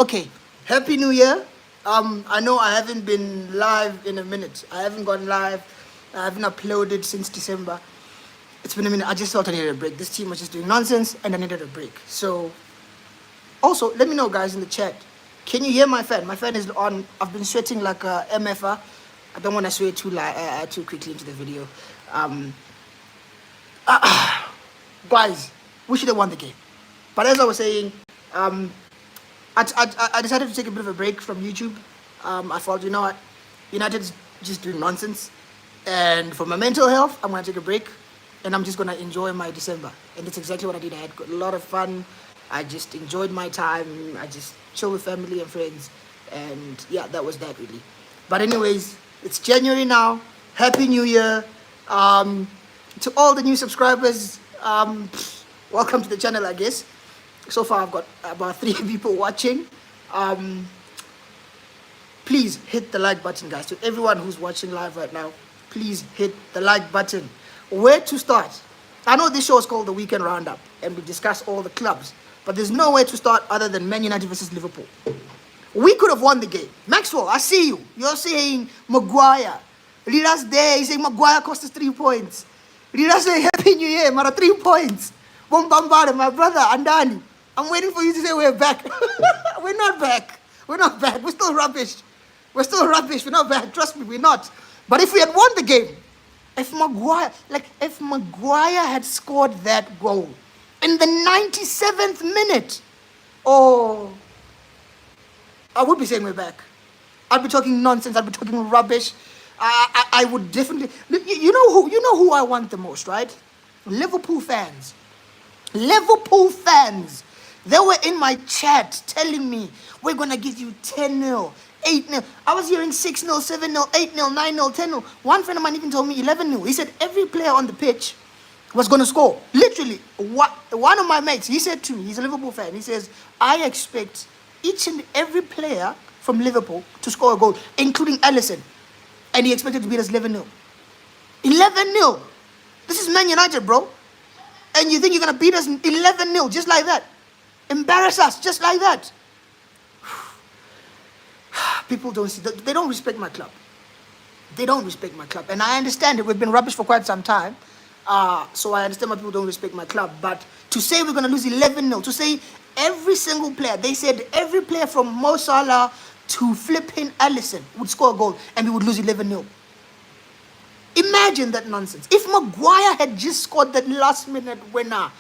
Okay, Happy New Year. I know I haven't been live in a minute. I haven't gone live. I haven't uploaded since December. It's been a minute. I just thought I needed a break. This team was just doing nonsense, and I needed a break. So, also, let me know, guys, in the chat. Can you hear my fan? My fan is on. I've been sweating like a MFer. I don't want to swear too quickly into the video. Um, Guys, we should have won the game. But as I was saying, um, I decided to take a bit of a break from YouTube. I thought, you know what, United's just doing nonsense, and for my mental health, I'm gonna take a break, and I'm just gonna enjoy my December, and that's exactly what I did. I had a lot of fun. I just enjoyed my time. I just chill with family and friends, and yeah, that was that really. But anyways, it's January now. Happy New Year. To all the new subscribers, welcome to the channel, I guess. So far, I've got about 3 people watching. Um, please hit the like button, guys. To everyone who's watching live right now, please hit the like button. Where to start? I know this show is called the Weekend Roundup, and we discuss all the clubs, but there's nowhere to start other than Man United versus Liverpool. We could have won the game. Maxwell, I see you. You're saying Maguire. Rita's there. He's saying Maguire cost us 3 points. Rita's saying Happy New Year, Mara, 3 points. Bombarded, my brother, Andani. I'm waiting for you to say we're back. We're not back. We're not back. We're still rubbish. We're still rubbish. We're not back. Trust me, we're not. But if we had won the game, if Maguire had scored that goal in the 97th minute, oh, I would be saying we're back. I'd be talking nonsense. I'd be talking rubbish. I would definitely. You know who I want the most, right? Liverpool fans. Liverpool fans. They were in my chat telling me we're gonna give you 10-0, 8-0. I was hearing 6-0, 7-0, 8-0, 9-0, 10-0. One friend of mine even told me 11-0. He said every player on the pitch was gonna score. Literally, one of my mates, he said to me, he's a Liverpool fan. He says, I expect each and every player from Liverpool to score a goal, including Alisson. And he expected to beat us 11-0. 11-0. This is Man United, bro. And you think you're going to beat us 11-0 just like that? Embarrass us just like that? People don't see. They don't respect my club. They don't respect my club. And I understand it. We've been rubbish for quite some time. So I understand why people don't respect my club. But to say we're going to lose 11-0, to say every single player, they said every player from Mo Salah to flipping Alisson would score a goal and we would lose 11-0. Imagine that nonsense. If Maguire had just scored that last minute winner.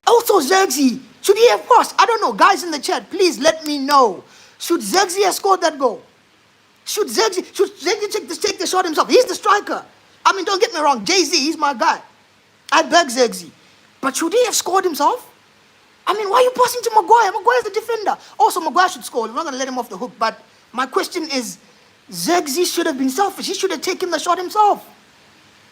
Also Zirkzee, should he have passed? I don't know. Guys in the chat, please let me know. Should Zirkzee have scored that goal? Should Zirkzee take the shot himself? He's the striker. I mean, don't get me wrong. Jay-Z, he's my guy. I beg Zirkzee. But should he have scored himself? I mean, why are you passing to Maguire? Maguire's the defender. Also, Maguire should score. We're not going to let him off the hook. But my question is, Zirkzee should have been selfish. He should have taken the shot himself.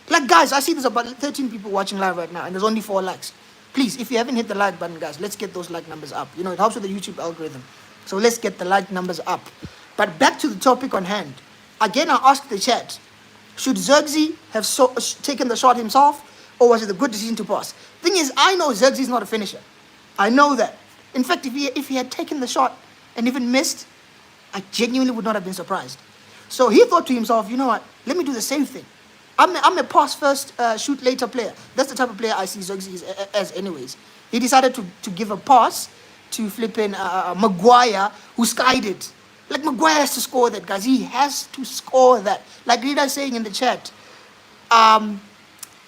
Like, guys, I see there's about 13 people watching live right now, and there's only 4 likes. Please, if you haven't hit the like button, guys, let's get those like numbers up. You know, it helps with the YouTube algorithm. So let's get the like numbers up. But back to the topic on hand. Again, I asked the chat, should Zirkzee have taken the shot himself, or was it a good decision to pass? Thing is, I know Zirkzee's not a finisher. I know that. In fact, if he had taken the shot and even missed, I genuinely would not have been surprised. So he thought to himself, you know what, let me do the same thing. I'm a pass first, shoot later player. That's the type of player I see Zirkzee as anyways. He decided to give a pass to flipping Maguire, who skied it. Like, Maguire has to score that, guys. He has to score that. Like Rita's saying in the chat, I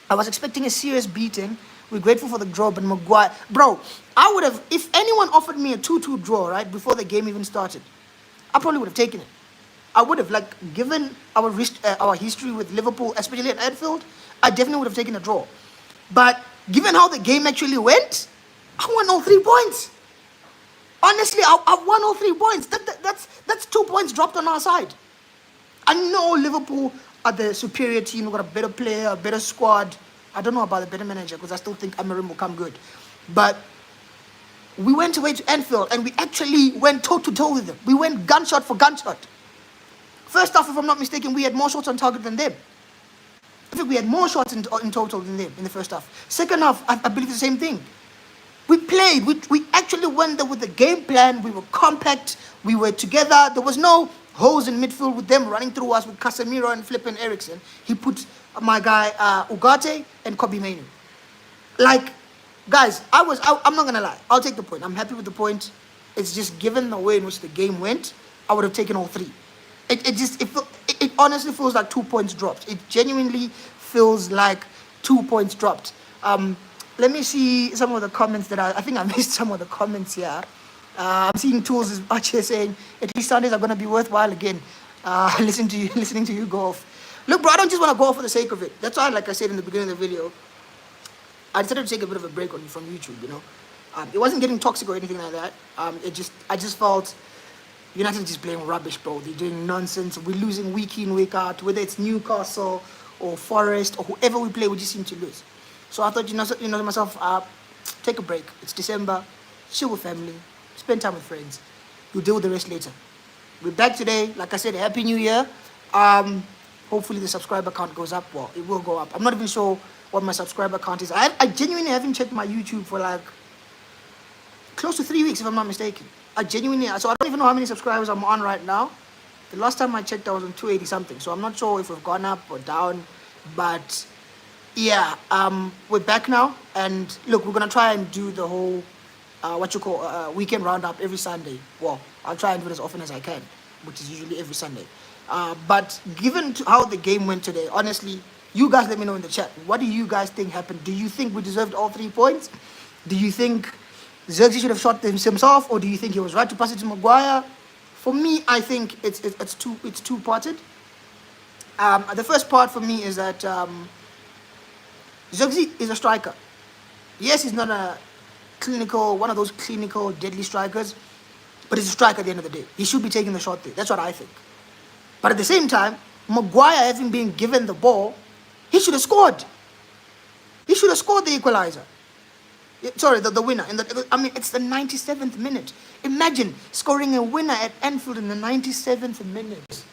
was expecting a serious beating. We're grateful for the draw, but Maguire... Bro, I would have... If anyone offered me a 2-2 draw, right, before the game even started, I probably would have taken it. I would have, like, given our history with Liverpool, especially at Anfield, I definitely would have taken a draw. But given how the game actually went, I won all 3 points. Honestly, I won all 3 points. That's 2 points dropped on our side. I know Liverpool are the superior team. We've got a better player, a better squad. I don't know about the better manager because I still think Amarim will come good. But we went away to Anfield and we actually went toe-to-toe with them. We went gunshot for gunshot. First half, if I'm not mistaken, we had more shots on target than them. I think we had more shots in total than them in the first half. Second half, I believe the same thing. We played. We actually went there with the game plan. We were compact. We were together. There was no holes in midfield with them running through us with Casemiro and flipping Ericsson. He put my guy Ugarte and Kobe Mainu. Like, guys, I'm not gonna lie. I'll take the point. I'm happy with the point. It's just given the way in which the game went, I would have taken all three. It honestly feels like 2 points dropped. It genuinely feels like 2 points dropped. Let me see some of the comments that I think I missed some of the comments here. I'm seeing Tools is much here saying at least Sundays are gonna be worthwhile again. Listening to you go off. Look, bro, I don't just want to go off for the sake of it. That's why, like I said in the beginning of the video, I decided to take a bit of a break from YouTube. It wasn't getting toxic or anything like that. I just felt United just playing rubbish, bro. They're doing nonsense. We're losing week in, week out. Whether it's Newcastle or Forest or whoever we play, we just seem to lose. So I thought, to myself, take a break. It's December. Chill with family. Spend time with friends. We'll deal with the rest later. We're back today. Like I said, Happy New Year. Hopefully the subscriber count goes up. Well, it will go up. I'm not even sure what my subscriber count is. I genuinely haven't checked my YouTube for like close to 3 weeks, if I'm not mistaken. So I don't even know how many subscribers I'm on right now. The last time I checked, I was on 280 something. So I'm not sure if we've gone up or down. But yeah, we're back now. And look, we're going to try and do the whole, weekend roundup every Sunday. Well, I'll try and do it as often as I can, which is usually every Sunday. But given how the game went today, honestly, you guys let me know in the chat. What do you guys think happened? Do you think we deserved all 3 points? Do you think Zirkzee should have shot himself, or do you think he was right to pass it to Maguire? For me, I think it's two-parted. The first part for me is that Zirkzee is a striker. Yes, he's not one of those clinical, deadly strikers, but he's a striker at the end of the day. He should be taking the shot there. That's what I think. But at the same time, Maguire, having been given the ball, he should have scored. He should have scored the equalizer. Sorry, the winner. It's the 97th minute. Imagine scoring a winner at Anfield in the 97th minute.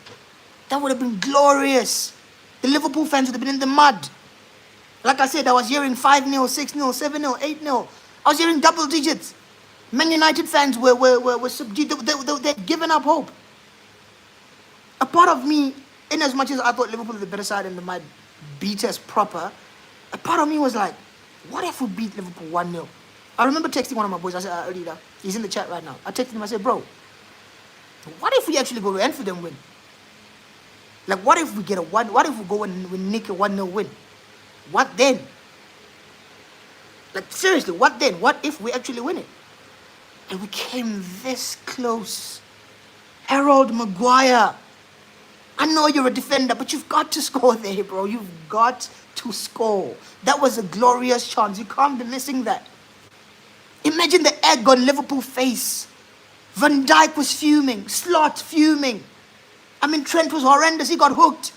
That would have been glorious. The Liverpool fans would have been in the mud. Like I said, I was hearing 5-0, 6-0, 7-0, 8-0. I was hearing double digits. Man United fans were subdued. They'd given up hope. A part of me, in as much as I thought Liverpool was the better side and they might beat us proper, a part of me was like, what if we beat Liverpool 1-0? I remember texting one of my boys. I said, earlier, he's in the chat right now. I texted him, I said, bro, what if we actually go to Anfield and win? Like, what if we what if we go and we nick a 1-0 win? What then? Like, seriously, what then? What if we actually win it? And we came this close. Harold Maguire. I know you're a defender, but you've got to score there, bro. You've got to score. That was a glorious chance. You can't be missing that. Imagine the egg on Liverpool face. Van Dijk was fuming. Slot fuming. Trent was horrendous. He got hooked.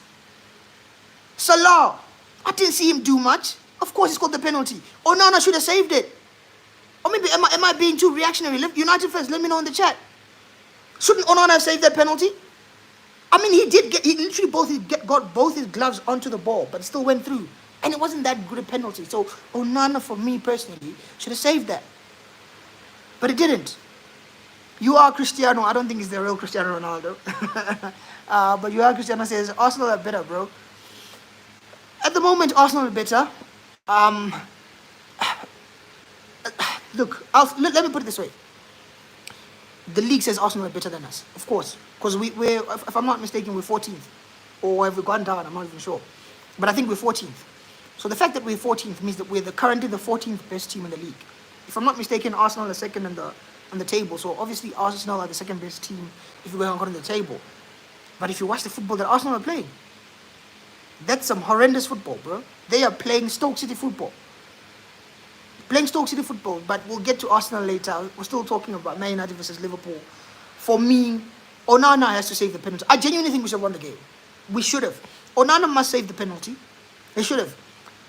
Salah, I didn't see him do much. Of course, he scored the penalty. Onana should have saved it. Or maybe am I being too reactionary? United fans, let me know in the chat. Shouldn't Onana have saved that penalty? He literally got both his gloves onto the ball, but it still went through. And it wasn't that good a penalty. So Onana, for me personally, should have saved that. But it didn't. You are Cristiano. I don't think he's the real Cristiano Ronaldo. But you are Cristiano says, Arsenal are better, bro. At the moment, Arsenal are better. Look, let me put it this way. The league says Arsenal are better than us, of course. Because we're, if I'm not mistaken, we're 14th. Or have we gone down? I'm not even sure. But I think we're 14th. So the fact that we're 14th means that we're currently the 14th best team in the league. If I'm not mistaken, Arsenal are second on the table. So obviously Arsenal are the second best team if we're going on the table. But if you watch the football that Arsenal are playing, that's some horrendous football, bro. They are playing Stoke City football. But we'll get to Arsenal later. We're still talking about Man United versus Liverpool. For me, Onana has to save the penalty. I genuinely think we should have won the game. We should have. Onana must save the penalty. They should have.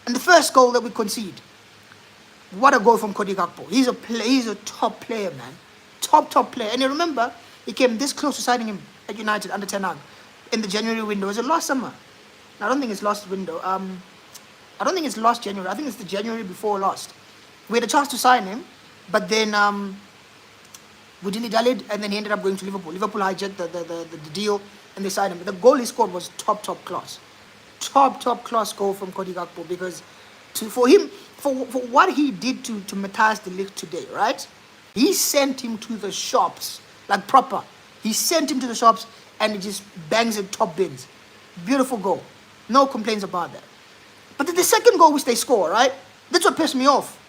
And the first goal that we concede, what a goal from Cody Gakpo. He's a top player, man. Top player. And you remember, he came this close to signing him at United under Ten Hag in the January window. Was it last summer? I don't think it's last window. I don't think it's last January. I think it's the January before last. We had a chance to sign him. But then we dilly-dallied, and then he ended up going to Liverpool. Liverpool hijacked the deal, and they signed him. But the goal he scored was top class. Top class goal from Cody Gakpo, because for him, for what he did to Matthias de Ligt today, right? He sent him to the shops, like proper. He sent him to the shops, and he just bangs it top bins. Beautiful goal. No complaints about that. But then the second goal which they score, right? That's what pissed me off.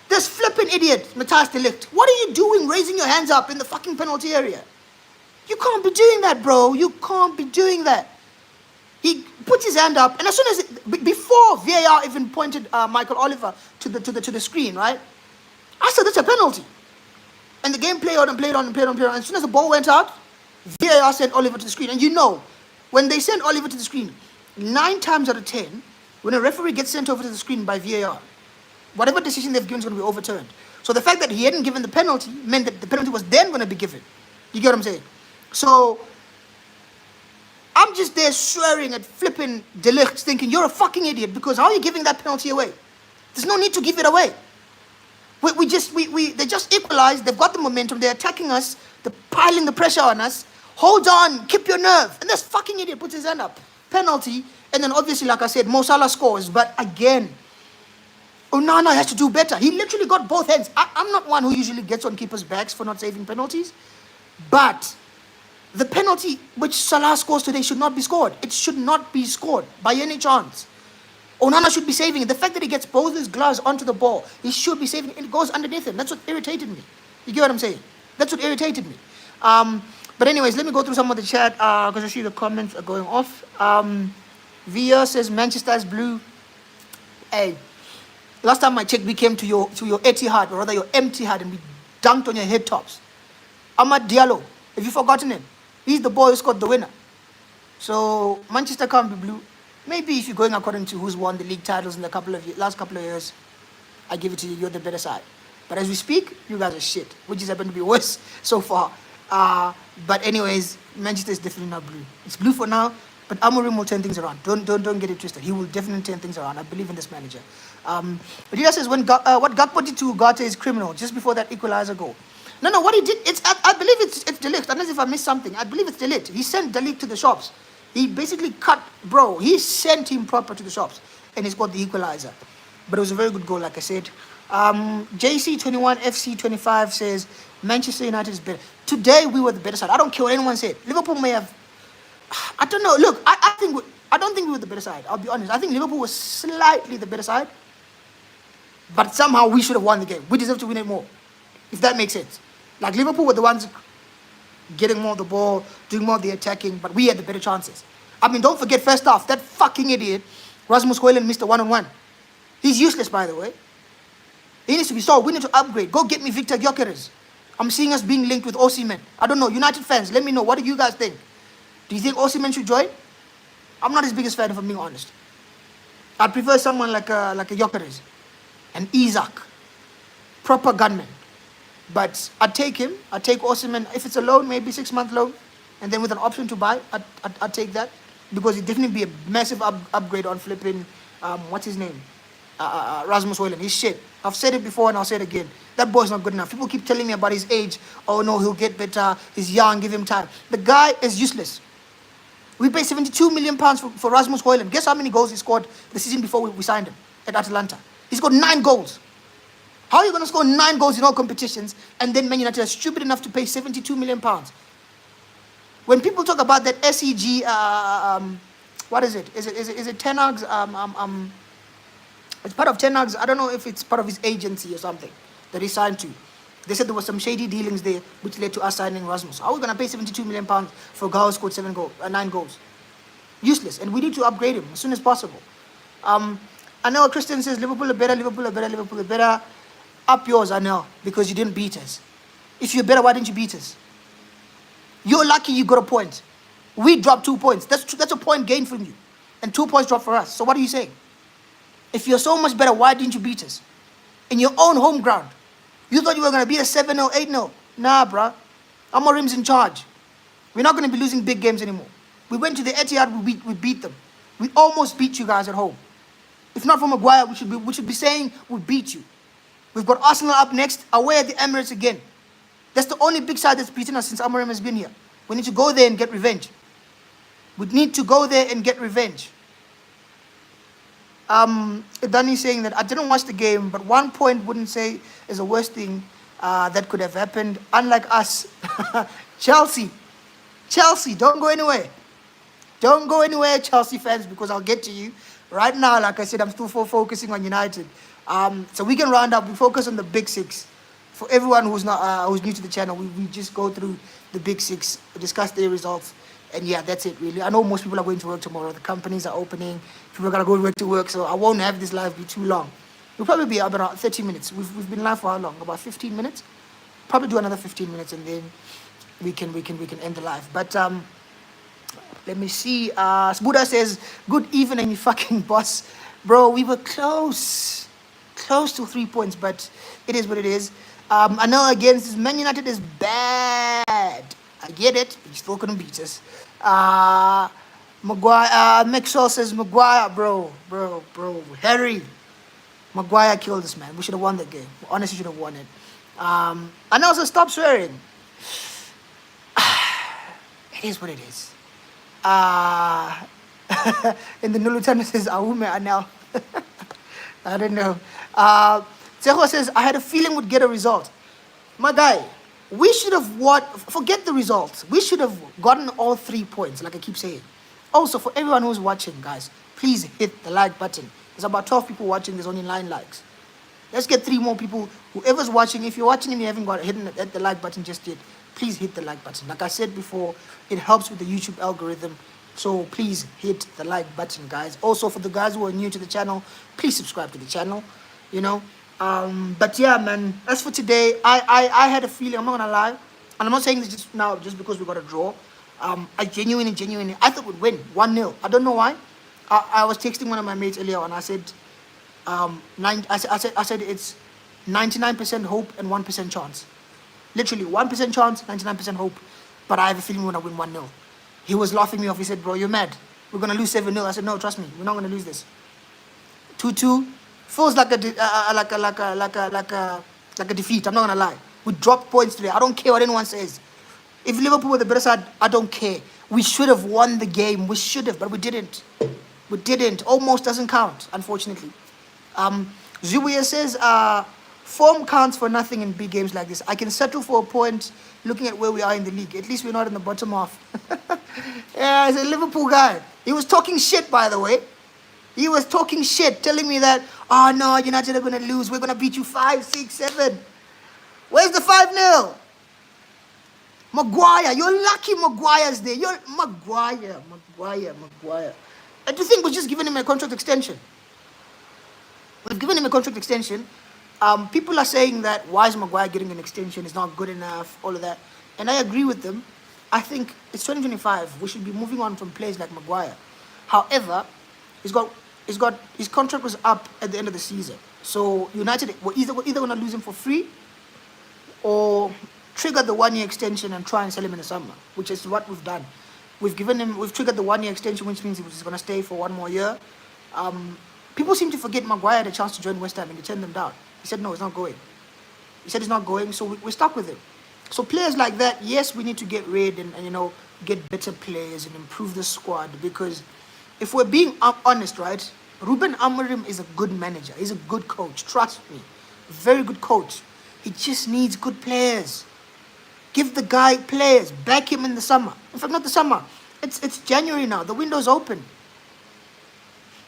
This flipping idiot, Matthias de Ligt. What are you doing raising your hands up in the fucking penalty area? You can't be doing that, bro. You can't be doing that. He puts his hand up, and as soon as before VAR even pointed Michael Oliver to the screen, right? I said that's a penalty. And the game played on. And as soon as the ball went out, VAR sent Oliver to the screen. And you know, when they send Oliver to the screen, 9 times out of 10, when a referee gets sent over to the screen by VAR, whatever decision they've given is going to be overturned. So the fact that he hadn't given the penalty meant that the penalty was then going to be given. You get what I'm saying? So I'm just there swearing at flipping De Ligt, thinking you're a fucking idiot, because how are you giving that penalty away? There's no need to give it away. They just equalized. They've got the momentum. They're attacking us. They're piling the pressure on us. Hold on, keep your nerve. And this fucking idiot puts his hand up. Penalty. And then obviously, like I said, Mo Salah scores. But again, Onana has to do better. He literally got both hands. I'm not one who usually gets on keepers' backs for not saving penalties. But the penalty which Salah scores today should not be scored. It should not be scored by any chance. Onana should be saving it. The fact that he gets both his gloves onto the ball, he should be saving it. It goes underneath him. That's what irritated me. You get what I'm saying? That's what irritated me. But anyways, let me go through some of the chat, because I see the comments are going off. Via says Manchester is blue. Hey, last time I checked, we came to your Etihad, or rather your Etihad, and we dunked on your head tops. Amad Diallo, have you forgotten him? He's the boy who scored the winner. So Manchester can't be blue. Maybe if you're going according to who's won the league titles in the last couple of years, I give it to you. You're the better side. But as we speak, you guys are shit, which is happened to be worse so far. But anyways, Manchester is definitely not blue. It's blue for now, but Amorim will turn things around. Don't get it twisted. He will definitely turn things around. I believe in this manager. Rita says what Gakpo did to Ugarte is criminal. Just before that equalizer goal. No, what he did, I believe it's De Ligt. Unless if I missed something, I believe it's De Ligt. He sent De Ligt to the shops. He basically he sent him proper to the shops, and he scored the equalizer. But it was a very good goal, like I said. JC21 FC25 says Manchester United is better. Today we were the better side. I don't care what anyone said. Liverpool may have, I don't know. Look, I don't think we were the better side. I'll be honest. I think Liverpool was slightly the better side, but somehow we should have won the game. We deserve to win it more, if that makes sense. Like Liverpool were the ones getting more of the ball, doing more of the attacking, but we had the better chances. I mean, don't forget, first half, that fucking idiot, Rasmus Højlund, missed a one-on-one. He's useless, by the way. He needs to be sold. We need to upgrade. Go get me Victor Gyökeres. I'm seeing us being linked with Osimhen. I don't know. United fans, let me know. What do you guys think? Do you think Osimhen should join? I'm not his biggest fan, if I'm being honest. I'd prefer someone like a Gyökeres. And Isaac. Proper gunman. But I'd take him. I'd take Osimhen. If it's a loan, maybe 6-month loan, and then with an option to buy, I'd take that. Because it'd definitely be a massive upgrade on flipping, what's his name? Rasmus Højlund. He's shit. I've said it before and I'll say it again. That boy's not good enough. People keep telling me about his age. Oh no, he'll get better. He's young, give him time. The guy is useless. We paid £72 million for Rasmus Højlund. Guess how many goals he scored the season before we signed him at Atalanta? He scored 9 goals. How are you going to score 9 goals in all competitions and then Man United are stupid enough to pay £72 million? When people talk about that SEG, what is it? Is it Ten Hag's? It's part of Ten Hag's. I don't know if it's part of his agency or something that he signed to. They said there was some shady dealings there which led to us signing Rasmus. How are we going to pay £72 million for a guy who scored 9 goals? Useless. And we need to upgrade him as soon as possible. I know Christian says Liverpool are better, Liverpool are better, Liverpool are better. Up yours, I know, because you didn't beat us. If you're better, why didn't you beat us? You're lucky you got a point. We dropped 2 points. That's a point gained from you. And 2 points dropped for us. So what are you saying? If you're so much better, why didn't you beat us? In your own home ground. You thought you were going to beat us 7-0, 8-0. Nah, bruh. Amorim's in charge. We're not going to be losing big games anymore. We went to the Etihad, we beat them. We almost beat you guys at home. If not for Maguire, we should be saying we beat you. We've got Arsenal up next, away at the Emirates again. That's the only big side that's beaten us since Amorim has been here. We need to go there and get revenge. We need to go there and get revenge. Danny's saying that I didn't watch the game, but 1 point wouldn't say is the worst thing that could have happened. Unlike us, Chelsea, don't go anywhere. Don't go anywhere, Chelsea fans, because I'll get to you. Right now, like I said, I'm still focusing on United. So we can round up. We focus on the big six. For everyone who's not who's new to the channel, we just go through the big six, discuss their results, and yeah, that's it really. I know most people are going to work tomorrow. The companies are opening. People are gonna go to work, so I won't have this live be too long. We'll probably be about 30 minutes. We've been live for how long? About 15 minutes. Probably do another 15 minutes, and then we can end the live. But let me see. Buddha says, "Good evening, you fucking boss, bro. We were close to 3 points, but it is what it is." I know again, this Man United is bad. I get it, but you still couldn't beat us. Maguire, Maxwell says, Maguire, bro. Harry, Maguire killed us, man. We should have won that game. We honestly should have won it. And also, stop swearing. It is what it is. In the Nulutana says, Aume Anel. I don't know. Tseho says, I had a feeling we'd get a result. My guy, we should have won. Forget the results. We should have gotten all 3 points, like I keep saying. Also, for everyone who's watching, guys, please hit the like button. There's about 12 people watching. There's only 9 likes. Let's get 3 more people. Whoever's watching, if you're watching and you haven't hit the like button just yet, please hit the like button. Like I said before, it helps with the YouTube algorithm. So please hit the like button, guys. Also, for the guys who are new to the channel, please subscribe to the channel. You know. But yeah, man, as for today, I had a feeling, I'm not gonna lie, and I'm not saying this just now just because we got a draw. I genuinely, I thought we'd win 1-0. I don't know why. I was texting one of my mates earlier and I said, I said it's 99% hope and 1% chance. Literally 1% chance, 99% hope. But I have a feeling we're gonna win 1-0. He was laughing me off. He said, bro, you're mad. We're gonna lose 7-0. I said, no, trust me, we're not gonna lose this. 2-2. Feels like a defeat. I'm not gonna lie. We dropped points today. I don't care what anyone says. If Liverpool were the better side, I don't care. We should have won the game. We should have, but we didn't. We didn't. Almost doesn't count, unfortunately. Zubuya says, form counts for nothing in big games like this. I can settle for a point looking at where we are in the league. At least we're not in the bottom half. Yeah, he's a Liverpool guy. He was talking shit, by the way. He was talking shit, telling me that, oh no, United are going to lose. We're going to beat you 5, 6, 7. Where's the 5-0? Maguire, you're lucky Maguire's there. You're Maguire. And do you think we're just giving him a contract extension? We've given him a contract extension. People are saying that, why is Maguire getting an extension? It's not good enough, all of that. And I agree with them. I think it's 2025. We should be moving on from players like Maguire. However, his contract was up at the end of the season. So United were either going to lose him for free or trigger the 1-year extension and try and sell him in the summer, which is what we've done. We've triggered the 1-year extension, which means he's going to stay for 1 more year. People seem to forget Maguire had a chance to join West Ham and he turned them down. He said, no, he's not going. He said he's not going, so we're stuck with him. So players like that, yes, we need to get rid and get better players and improve the squad, because if we're being honest, right, Ruben Amorim is a good manager. He's a good coach. Trust me. Very good coach. He just needs good players. Give the guy players. Back him in the summer. In fact, not the summer. It's January now. The window's open.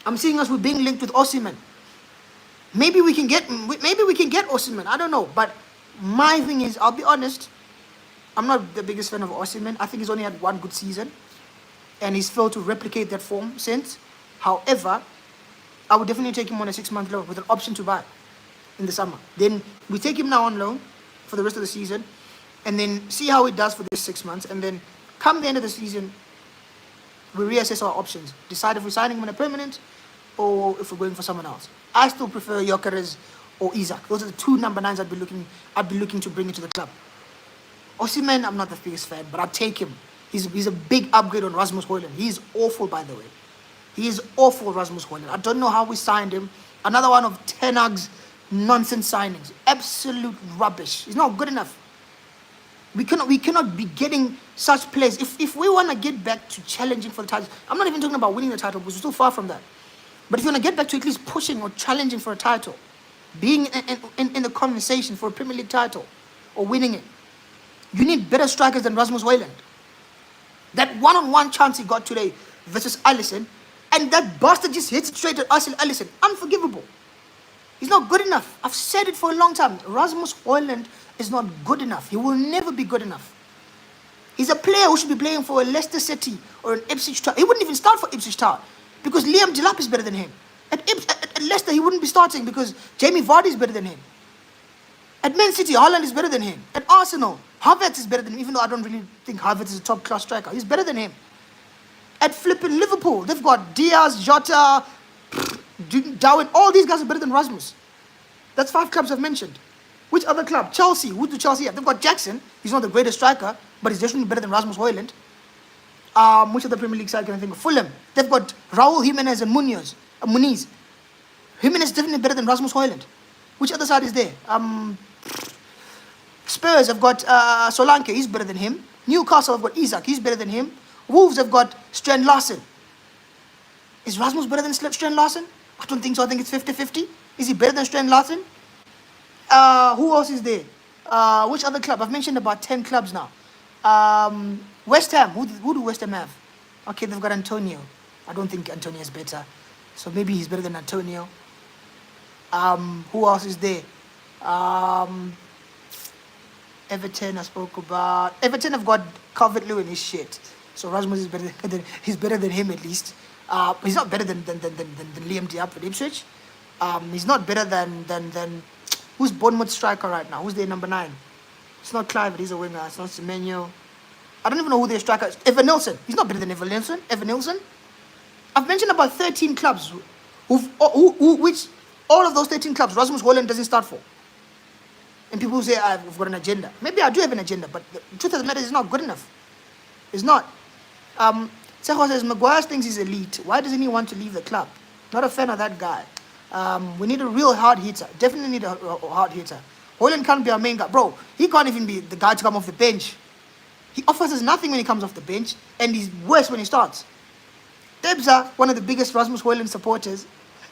I'm seeing us with being linked with Osimhen. Maybe we can get Osimhen. I don't know. But my thing is, I'll be honest, I'm not the biggest fan of Osimhen. I think he's only had 1 good season. And he's failed to replicate that form since. However, I would definitely take him on a 6-month loan with an option to buy in the summer. Then we take him now on loan for the rest of the season and then see how it does for this 6 months. And then come the end of the season, we reassess our options. Decide if we're signing him on a permanent or if we're going for someone else. I still prefer Gyökeres or Isak. Those are the 2 number 9s I'd be looking to bring into the club. Osimhen, I'm not the biggest fan, but I'll take him. He's a big upgrade on Rasmus Højlund. He's awful, by the way. He is awful, Rasmus Højlund. I don't know how we signed him. Another one of Ten Hag's nonsense signings, absolute rubbish. He's not good enough. We cannot be getting such players. If we want to get back to challenging for the title, I'm not even talking about winning the title because we're still far from that. But if you want to get back to at least pushing or challenging for a title, being in the conversation for a Premier League title or winning it, you need better strikers than Rasmus Højlund. That one-on-one chance he got today versus Alisson, and that bastard just hits it straight at Alisson. Unforgivable. He's not good enough. I've said it for a long time. Rasmus Højlund is not good enough. He will never be good enough. He's a player who should be playing for a Leicester City or an Ipswich Town. He wouldn't even start for Ipswich Town because Liam Delap is better than him. At Leicester, he wouldn't be starting because Jamie Vardy is better than him. At Man City, Haaland is better than him. At Arsenal, Havertz is better than him, even though I don't really think Havertz is a top-class striker. He's better than him. At flipping Liverpool, they've got Diaz, Jota, Darwin. All these guys are better than Rasmus. That's 5 clubs I've mentioned. Which other club? Chelsea. Who do Chelsea have? They've got Jackson. He's not the greatest striker, but he's definitely better than Rasmus Højlund. Which other Premier League side can I think of? Fulham. They've got Raul Jimenez and Muniz. Jimenez is definitely better than Rasmus Højlund. Which other side is there? Spurs have got Solanke. He's better than him. Newcastle have got Isak. He's better than him. Wolves have got Strand Larsen. Is Rasmus better than Strand Larsen? I don't think so. I think it's 50-50. Is he better than Strand Larsen? Who else is there? Which other club? I've mentioned about 10 clubs now. West Ham. Who do West Ham have? Okay, they've got Antonio. I don't think Antonio is better. So maybe he's better than Antonio. Who else is there? Everton, I spoke about. Everton have got Calvert-Lewin, his shit. So Rasmus is better than him at least. He's not better than Liam Delap at Ipswich. He's not better than who's Bournemouth striker right now? Who's their number 9? It's not Clive, he's a winger. It's not Semenyo. I don't even know who their striker is. Evan Nilsson. He's not better than Evan Nilsson. I've mentioned about 13 clubs which all of those 13 clubs Rasmus Højlund doesn't start for. And people say I've got an agenda. Maybe I do have an agenda, but the truth of the matter is it's not good enough. It's not. Seho says, Maguire thinks he's elite. Why doesn't he want to leave the club? Not a fan of that guy. We need a real hard hitter. Definitely need a hard hitter. Højlund can't be our main guy. Bro, he can't even be the guy to come off the bench. He offers us nothing when he comes off the bench, and he's worse when he starts. Debza, one of the biggest Rasmus Højlund supporters,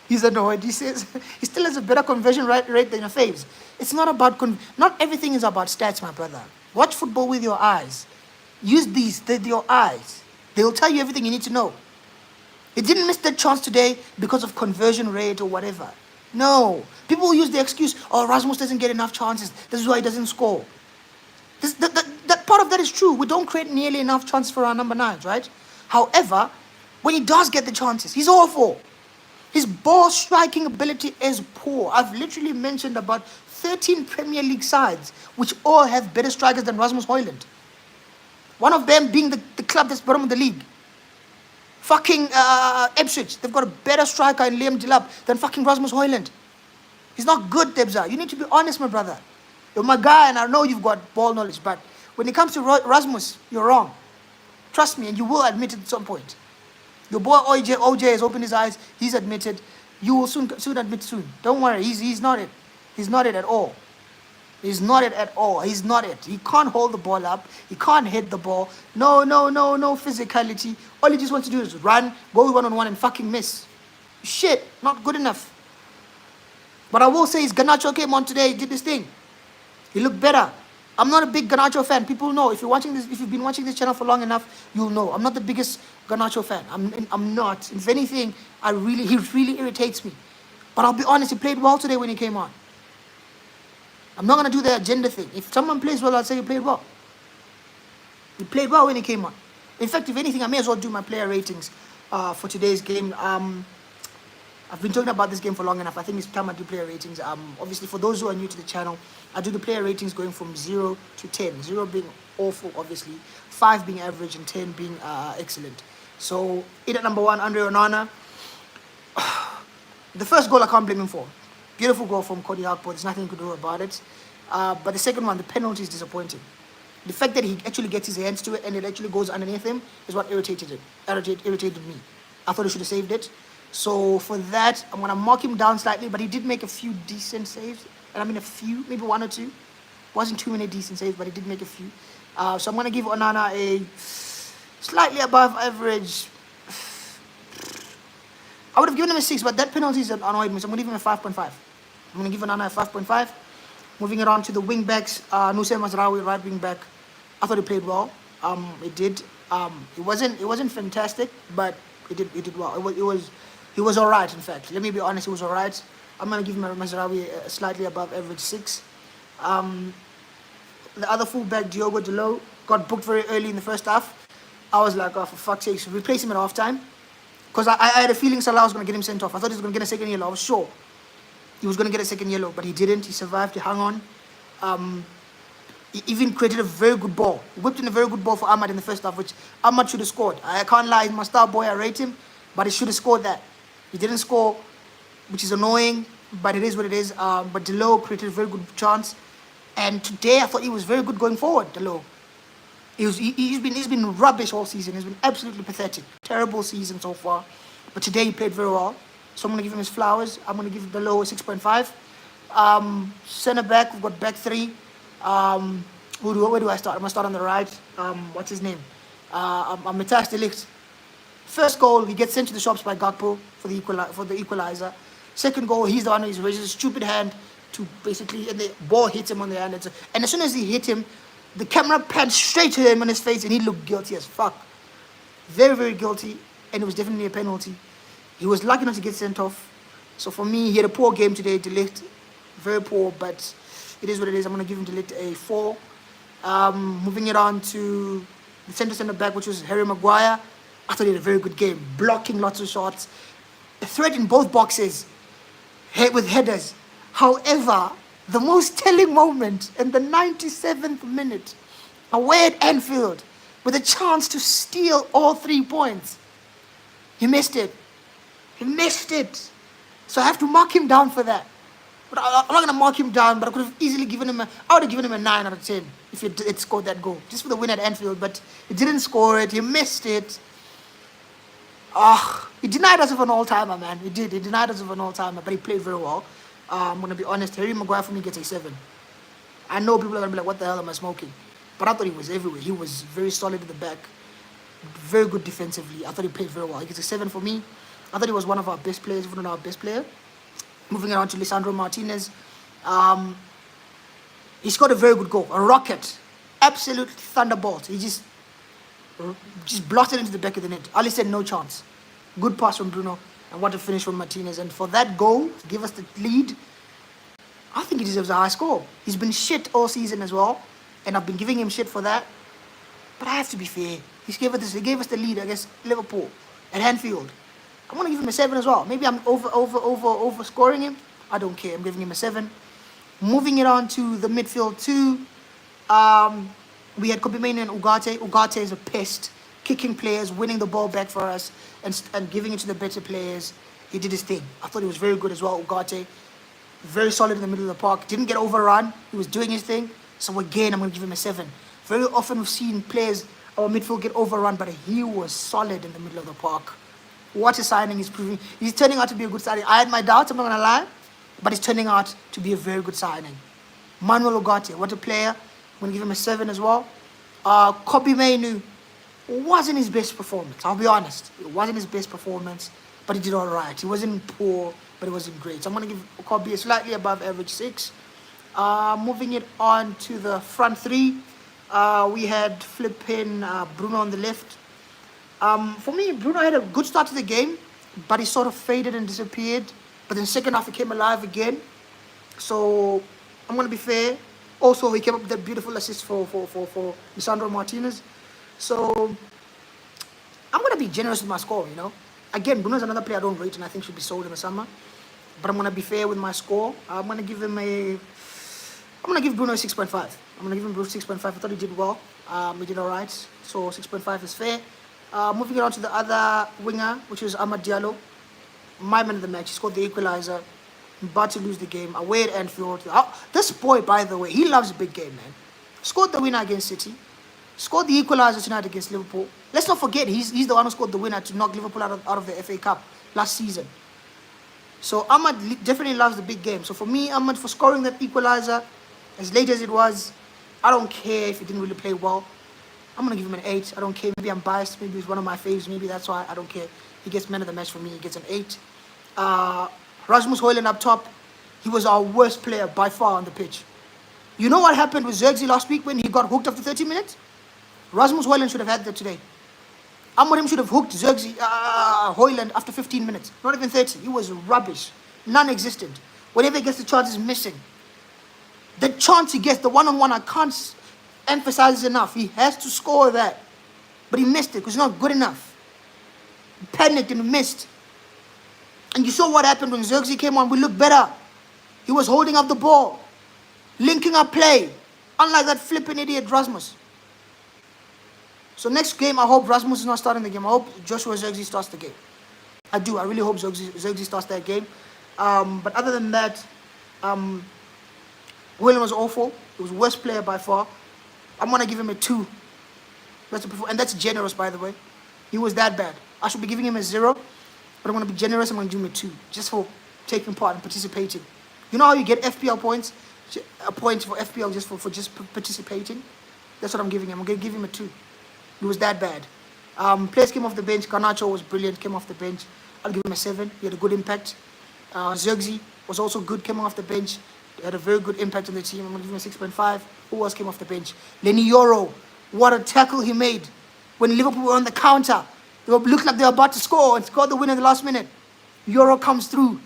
he's annoyed. He says he still has a better conversion rate than your faves. It's not about not everything is about stats, my brother. Watch football with your eyes. Use your eyes. They'll tell you everything you need to know. He didn't miss that chance today because of conversion rate or whatever. No. People use the excuse, oh, Rasmus doesn't get enough chances. This is why he doesn't score. That part of that is true. We don't create nearly enough chances for our number 9s, right? However, when he does get the chances, he's awful. His ball striking ability is poor. I've literally mentioned about 13 Premier League sides, which all have better strikers than Rasmus Højlund. One of them being the club that's bottom of the league. Fucking Ipswich. They've got a better striker in Liam Delap than fucking Rasmus Højlund. He's not good, Debza. You need to be honest, my brother. You're my guy, and I know you've got ball knowledge, but when it comes to Rasmus, you're wrong. Trust me, and you will admit it at some point. Your boy OJ has opened his eyes. He's admitted. You will soon admit soon. Don't worry. He's not it. He's not it at all. He's not it at all. He's not it. He can't hold the ball up. He can't hit the ball. No physicality. All he just wants to do is run, go one-on-one and fucking miss. Shit, not good enough. But I will say is Garnacho came on today, did this thing. He looked better. I'm not a big Garnacho fan. People know. If you've been watching this channel for long enough, you'll know. I'm not the biggest Garnacho fan. I'm not. If anything, he really irritates me. But I'll be honest, he played well today when he came on. I'm not going to do the agenda thing. If someone plays well, I'll say he played well. He played well when he came on. In fact, if anything, I may as well do my player ratings for today's game. I've been talking about this game for long enough. I think it's time I do player ratings. Obviously, for those who are new to the channel, I do the player ratings going from 0 to 10. 0 being awful, obviously. 5 being average and 10 being excellent. So, in at number 1, Andre Onana. The first goal I can't blame him for. Beautiful goal from Cody Gakpo. There's nothing you could do about it. But the second one, the penalty is disappointing. The fact that he actually gets his hands to it and it actually goes underneath him is what irritated me. I thought he should have saved it. So for that, I'm gonna mark him down slightly, but he did make a few decent saves, and I mean a few, maybe one or two. Wasn't too many decent saves, but he did make a few. So I'm gonna give Onana a slightly above average. I would have given him a 6, but that penalty is annoyed me, so I'm gonna give him a 5.5. I'm gonna give Onana a 5.5. Moving it on to the wing backs, Nusayr Mazraoui, right wing back. I thought he played well. It did. It wasn't fantastic, but it did well. He was all right. In fact, let me be honest, he was all right. I'm gonna give him Mazraoui a slightly above average 6. The other fullback, Diogo Dalot, got booked very early in the first half. I was like, oh, for fuck's sake, so replace him at halftime. Because I had a feeling Salah was going to get him sent off. I thought he was going to get a second yellow. I was sure he was going to get a second yellow, but he didn't. He survived. He hung on. He even created a very good ball. He whipped in a very good ball for Ahmad in the first half, which Ahmad should have scored. I can't lie, he's my star boy. I rate him, but he should have scored that. He didn't score, which is annoying, but it is what it is. But Dalot created a very good chance. And today I thought he was very good going forward, Dalot. He's been rubbish all season. He's been absolutely pathetic. Terrible season so far. But today he played very well. So I'm going to give him his flowers. I'm going to give Dalot a 6.5. Centre back, we've got back three. Where do I start? I'm going to start on the right. What's his name? Matthijs de Ligt. First goal, he gets sent to the shops by Gakpo for the equalizer. Second goal, he's the one who raises a stupid hand to basically, and the ball hits him on the hand. And as soon as he hit him, the camera panned straight to him on his face, and he looked guilty as fuck. Very, very guilty, and it was definitely a penalty. He was lucky not to get sent off. So for me, he had a poor game today, De Ligt. Very poor, but it is what it is. I'm going to give him De Ligt a 4. Moving it on to the centre back, which was Harry Maguire. I thought he had a very good game, blocking lots of shots. A threat in both boxes with headers. However, the most telling moment in the 97th minute, away at Anfield, with a chance to steal all 3 points. He missed it. He missed it. So I have to mark him down for that. But I'm not going to mark him down, but I could have easily given him I would have given him a 9 out of 10 if it scored that goal. Just for the win at Anfield, but he didn't score it. He missed it. He denied us of an all-timer, man. He did. He denied us of an all-timer, but he played very well. I'm going to be honest. Harry Maguire for me gets a 7. I know people are going to be like, what the hell am I smoking? But I thought he was everywhere. He was very solid at the back. Very good defensively. I thought he played very well. He gets a 7 for me. I thought he was one of our best players, if not our best player. Moving on to Lisandro Martinez. He scored a very good goal. A rocket. Absolute thunderbolt. He just blasted into the back of the net. Ali said no chance. Good pass from Bruno. And what a finish from Martinez. And for that goal, to give us the lead, I think he deserves a high score. He's been shit all season as well. And I've been giving him shit for that. But I have to be fair. He gave us the lead against Liverpool at Anfield. I'm going to give him a 7 as well. Maybe I'm over scoring him. I don't care. I'm giving him a 7. Moving it on to the midfield 2. We had Kobe Mainoo and Ugarte. Ugarte is a pest. Kicking players, winning the ball back for us, and giving it to the better players. He did his thing. I thought he was very good as well, Ugarte. Very solid in the middle of the park. Didn't get overrun. He was doing his thing. So again, I'm going to give him a 7. Very often we've seen players, our midfield, get overrun, but he was solid in the middle of the park. What a signing he's proving. He's turning out to be a good signing. I had my doubts, I'm not going to lie, but he's turning out to be a very good signing. Manuel Ugarte, what a player. I'm going to give him a 7 as well. Kobe Mainoo wasn't his best performance. I'll be honest. It wasn't his best performance, but he did all right. He wasn't poor, but he wasn't great. So I'm going to give Kobe a slightly above average 6. Moving it on to the front 3. We had flipping Bruno on the left. For me, Bruno had a good start to the game, but he sort of faded and disappeared. But then second half, he came alive again. So I'm going to be fair. Also, he came up with that beautiful assist for Lisandro Martinez. So I'm going to be generous with my score, you know. Again, Bruno's another player I don't rate and I think should be sold in the summer. But I'm going to be fair with my score. I'm going to give Bruno a 6.5. I'm going to give him Bruno 6.5. I thought he did well. He did all right. So 6.5 is fair. Moving on to the other winger, which is Amad Diallo. My man of the match. He scored the equalizer. About to lose the game. Away at Anfield. This boy, by the way, he loves a big game, man. Scored the winner against City. Scored the equaliser tonight against Liverpool. Let's not forget, he's the one who scored the winner to knock Liverpool out of the FA Cup last season. So Ahmad definitely loves the big game. So for me, Ahmad, for scoring that equaliser, as late as it was, I don't care if he didn't really play well. I'm going to give him an 8. I don't care. Maybe I'm biased. Maybe he's one of my faves. Maybe that's why I don't care. He gets man of the match for me. He gets an 8. Rasmus Højlund up top. He was our worst player by far on the pitch. You know what happened with Zirkzee last week when he got hooked after 30 minutes? Rasmus Højlund should have had that today. Amorim should have hooked Zirkzee, Højlund after 15 minutes. Not even 30. He was rubbish. Non-existent. Whenever he gets the chance, he's missing. The chance he gets, the one-on-one, I can't emphasize enough. He has to score that. But he missed it because he's not good enough. He panicked and missed. And you saw what happened when Zirkzee came on. We looked better. He was holding up the ball. Linking up play. Unlike that flipping idiot Rasmus. So next game, I hope Rasmus is not starting the game. I hope Joshua Zirkzee starts the game. I do. I really hope Zirkzee starts that game. But other than that, William was awful. He was the worst player by far. I'm going to give him a 2. And that's generous, by the way. He was that bad. I should be giving him a 0. But I'm going to be generous. I'm going to give him a 2. Just for taking part and participating. You know how you get FPL points? A point for FPL just for just participating? That's what I'm giving him. I'm going to give him a 2. He was that bad. Players came off the bench. Garnacho was brilliant. Came off the bench. I'll give him a 7. He had a good impact. Zirkzee was also good. Came off the bench. He had a very good impact on the team. I'm going to give him a 6.5. Who else came off the bench? Lenny Yoro. What a tackle he made. When Liverpool were on the counter. They looked like they were about to score and scored the win in the last minute. Yoro comes through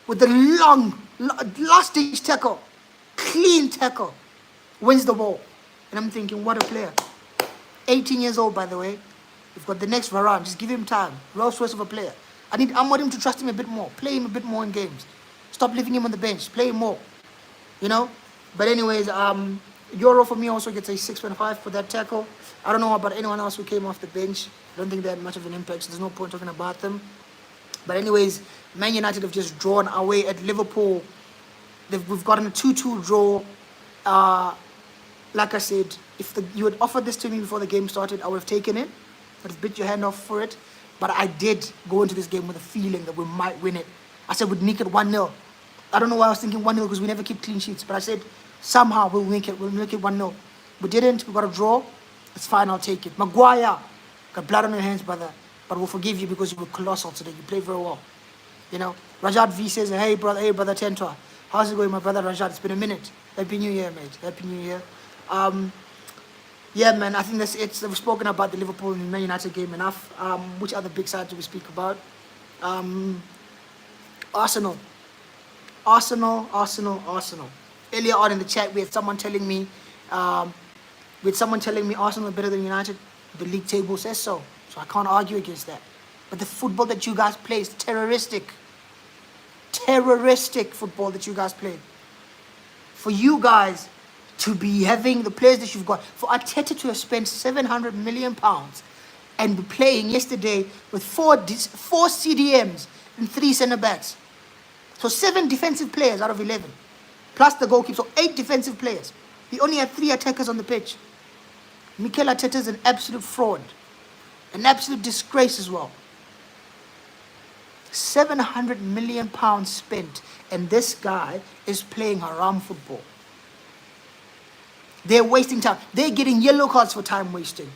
with the long, last-ditch tackle. Clean tackle. Wins the ball. And I'm thinking, what a player. 18 years old, by the way. We've got the next Varane. Just give him time. Rolls Royce of a player. I want him to trust him a bit more. Play him a bit more in games. Stop leaving him on the bench. Play him more. You know? But anyways, Euro for me also gets a 6.5 for that tackle. I don't know about anyone else who came off the bench. I don't think they had much of an impact, so there's no point talking about them. But anyways, Man United have just drawn away at Liverpool. We've gotten a 2-2 draw. Like I said, if you had offered this to me before the game started, I would have taken it. I'd have bit your hand off for it. But I did go into this game with a feeling that we might win it. I said we'd nick it 1-0. I don't know why I was thinking 1-0 because we never keep clean sheets. But I said somehow we'll make it. We'll make it 1-0. We didn't. We got a draw. It's fine. I'll take it. Maguire, got blood on your hands, brother. But we'll forgive you because you were colossal today. You played very well. You know. Rajat V says, hey brother Tentor. How's it going, my brother Rajat? It's been a minute. Happy New Year, mate. Happy New Year. Yeah, man, I think that's it. We've spoken about the Liverpool and Man United game enough. Which other big sides do we speak about? Arsenal. Earlier on in the chat, we had someone telling me Arsenal are better than United. The league table says so. So I can't argue against that. But the football that you guys play is terroristic. Terroristic football that you guys play. For you guys to be having the players that you've got, for Arteta to have spent £700 million and be playing yesterday with four CDMs and 3 centre-backs. So 7 defensive players out of 11. Plus the goalkeeper, so 8 defensive players. He only had 3 attackers on the pitch. Mikel Arteta is an absolute fraud. An absolute disgrace as well. £700 million spent, and this guy is playing haram football. They're wasting time. They're getting yellow cards for time wasting.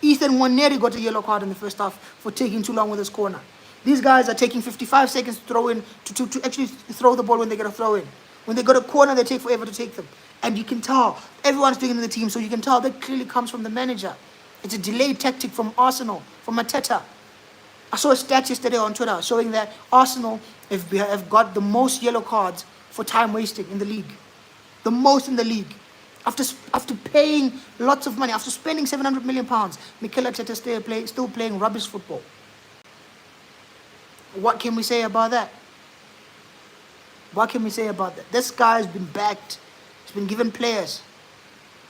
Ethan Nwaneri got a yellow card in the first half for taking too long with his corner. These guys are taking 55 seconds to throw in, to actually throw the ball when they get a throw in. When they got a corner, they take forever to take them. And you can tell, everyone's doing it in the team, so you can tell that clearly comes from the manager. It's a delayed tactic from Arsenal, from Arteta. I saw a stat yesterday on Twitter showing that Arsenal have got the most yellow cards for time wasting in the league. The most in the league. After paying lots of money, after spending £700 million, Mikel Arteta is still playing rubbish football. What can we say about that? What can we say about that? This guy has been backed. He's been given players.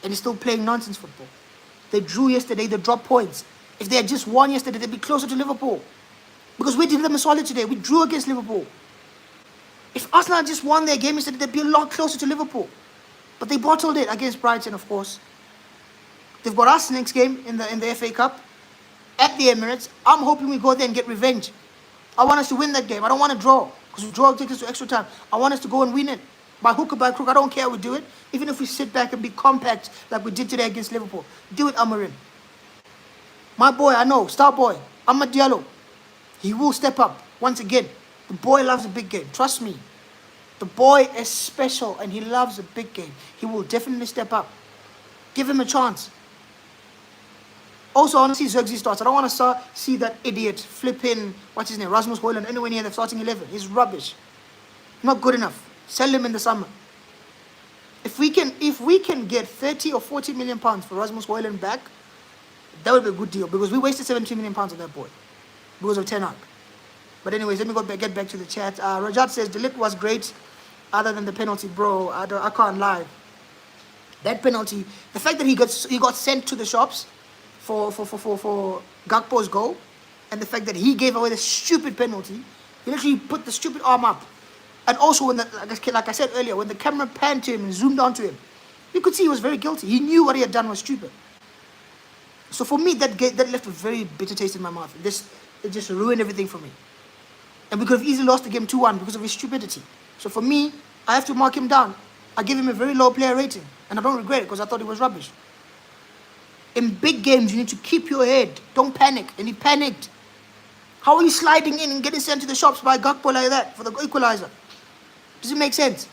And he's still playing nonsense football. They drew yesterday. They dropped points. If they had just won yesterday, they'd be closer to Liverpool. Because we did them a solid today. We drew against Liverpool. If Arsenal had just won their game yesterday, they'd be a lot closer to Liverpool. But they bottled it against Brighton, of course. They've got us next game in the FA Cup at the Emirates. I'm hoping we go there and get revenge. I want us to win that game. I don't want to draw, because we draw takes us to extra time. I want us to go and win it by hook or by crook. I don't care. We do it, even if we sit back and be compact like we did today against Liverpool. Do it, Amarin. My boy, I know, star boy, Amad Diallo. He will step up once again. The boy loves a big game. Trust me. The boy is special and he loves a big game. He will definitely step up. Give him a chance. Also, I want to see Zirkzee starts. I don't want to see that idiot flipping, what's his name, Rasmus Højlund, anywhere near the starting 11. He's rubbish. Not good enough. Sell him in the summer. If we can get 30 or 40 million pounds for Rasmus Højlund back, that would be a good deal, because we wasted 17 million pounds on that boy because of Ten Hag. But anyways, let me get back to the chat. Rajat says De Ligt was great, other than the penalty, bro. I can't lie. That penalty, the fact that he got sent to the shops for Gakpo's goal, and the fact that he gave away the stupid penalty, he literally put the stupid arm up. And also, when like I said earlier, when the camera panned to him and zoomed onto him, you could see he was very guilty. He knew what he had done was stupid. So for me, that left a very bitter taste in my mouth. It just ruined everything for me. And we could have easily lost the game 2-1 because of his stupidity. So for me, I have to mark him down. I give him a very low player rating. And I don't regret it, because I thought he was rubbish. In big games, you need to keep your head. Don't panic. And he panicked. How are you sliding in and getting sent to the shops by Gakpo like that for the equalizer? Does it make sense?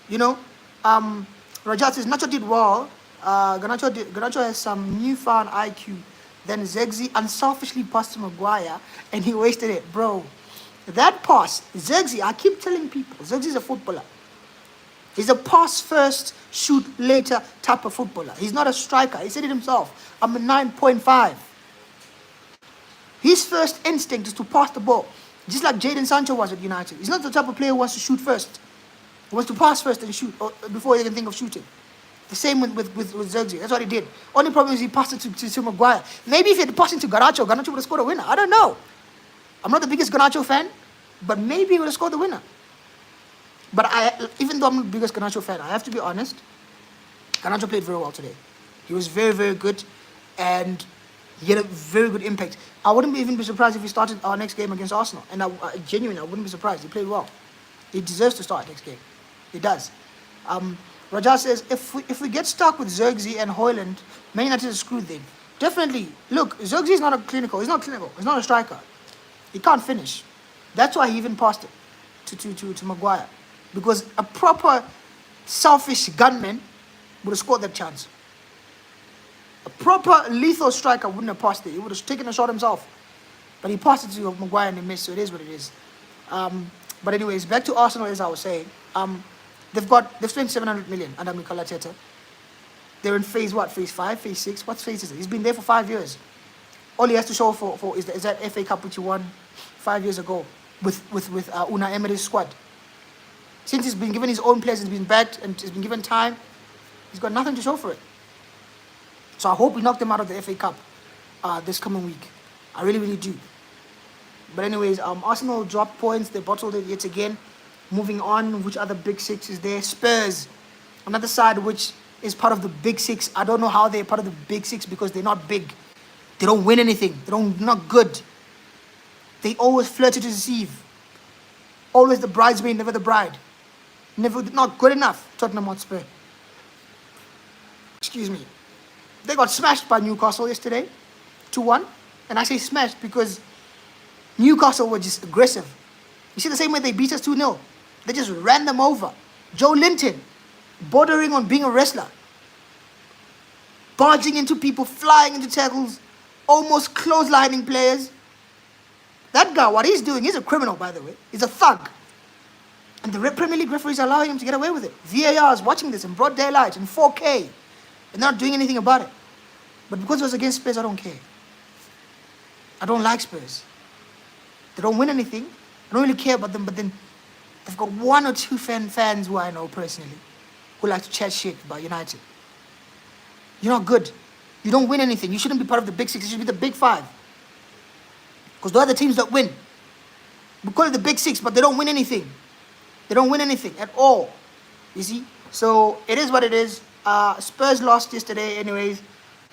You know? Rajat says, Nacho did well. Garnacho has some newfound IQ. Then Zirkzee unselfishly passed to Maguire and he wasted it. Bro, that pass, Zirkzee, I keep telling people, Zirkzee's a footballer. He's a pass first, shoot later type of footballer. He's not a striker. He said it himself. I'm a 9.5. His first instinct is to pass the ball, just like Jadon Sancho was at United. He's not the type of player who wants to shoot first. He wants to pass first and shoot before he can think of shooting. The same with Zirkzee. That's what he did. Only problem is he passed it to Maguire. Maybe if he had passed it to Garnacho would have scored a winner. I don't know. I'm not the biggest Garnacho fan, but maybe he would have scored the winner. But even though I'm not the biggest Garnacho fan, I have to be honest. Garnacho played very well today. He was very, very good, and he had a very good impact. I wouldn't even be surprised if he started our next game against Arsenal. And genuinely, I wouldn't be surprised. He played well. He deserves to start next game. He does. Raja says, if we get stuck with Zirkzee and Højlund, Man United is screwed then. Definitely. Look, Zirkzee is not clinical. He's not a striker. He can't finish. That's why he even passed it to Maguire. Because a proper selfish gunman would have scored that chance. A proper lethal striker wouldn't have passed it. He would have taken a shot himself. But he passed it to Maguire and he missed, so it is what it is. But anyways, back to Arsenal, as I was saying. They've spent 700 million under Mikel Arteta. They're in phase what? Phase 5? Phase 6? What phase is it? He's been there for 5 years. All he has to show for is that FA Cup which he won 5 years ago with Unai Emery's squad. Since he's been given his own players, he's been backed and he's been given time, he's got nothing to show for it. So I hope we knock them out of the FA Cup this coming week. I really, really do. But anyways, Arsenal dropped points. They bottled it yet again. Moving on, which other big six is there? Spurs, another side which is part of the big six. I don't know how they're part of the big six because they're not big. They don't win anything. They're not good. They always flirt to deceive. Always the bridesmaid, never the bride. Not good enough, Tottenham Hotspur. Excuse me. They got smashed by Newcastle yesterday, 2-1. And I say smashed because Newcastle were just aggressive. You see the same way they beat us 2-0. They just ran them over. Joe Linton, bordering on being a wrestler. Barging into people, flying into tackles, almost clotheslining players. That guy, what he's doing, he's a criminal, by the way. He's a thug. And the Premier League referees are allowing him to get away with it. VAR is watching this in broad daylight, in 4K. And not doing anything about it. But because it was against Spurs, I don't care. I don't like Spurs. They don't win anything. I don't really care about them, but then they've got one or two fans who I know personally who like to chat shit about United. You're not good. You don't win anything. You shouldn't be part of the big six. You should be the big five. Because the other teams that win. We call it the big six, but they don't win anything. They don't win anything at all. You see? So it is what it is. Spurs lost yesterday anyways.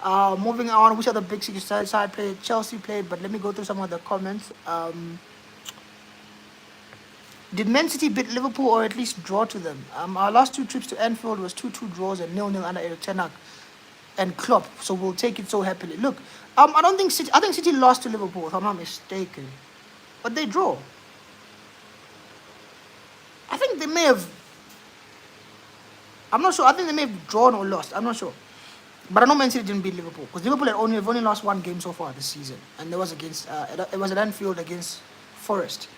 Moving on, which other big six side played? Chelsea played, but let me go through some of the comments. Did Man City beat Liverpool or at least draw to them? Our last 2 trips to Anfield was 2-2 draws and 0-0 under Eric Ten Hag and Klopp, so we'll take it so happily. Look, I don't think City. I think City lost to Liverpool, if I'm not mistaken, but they draw. I think they may have. I'm not sure. I think they may have drawn or lost. I'm not sure. But I know Man City didn't beat Liverpool because Liverpool have only lost 1 game so far this season, and it was against it was at Anfield against Forest.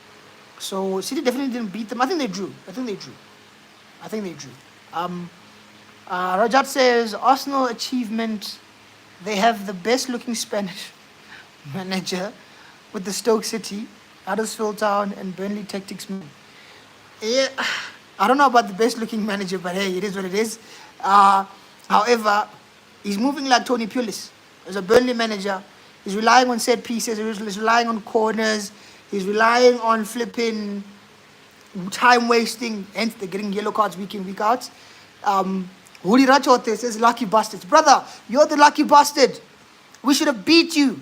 So City definitely didn't beat them. I think they drew. Rajat says Arsenal achievement. They have the best looking Spanish manager with the Stoke City, Huddersfield Town, and Burnley Tactics. Yeah, I don't know about the best looking manager, but hey, it is what it is. However, he's moving like Tony Pulis. As a Burnley manager, he's relying on set pieces, he's relying on corners, he's relying on flipping, time wasting, hence they're getting yellow cards week in, week out. Huli Rachote says, lucky bastards. Brother, you're the lucky bastard. We should have beat you.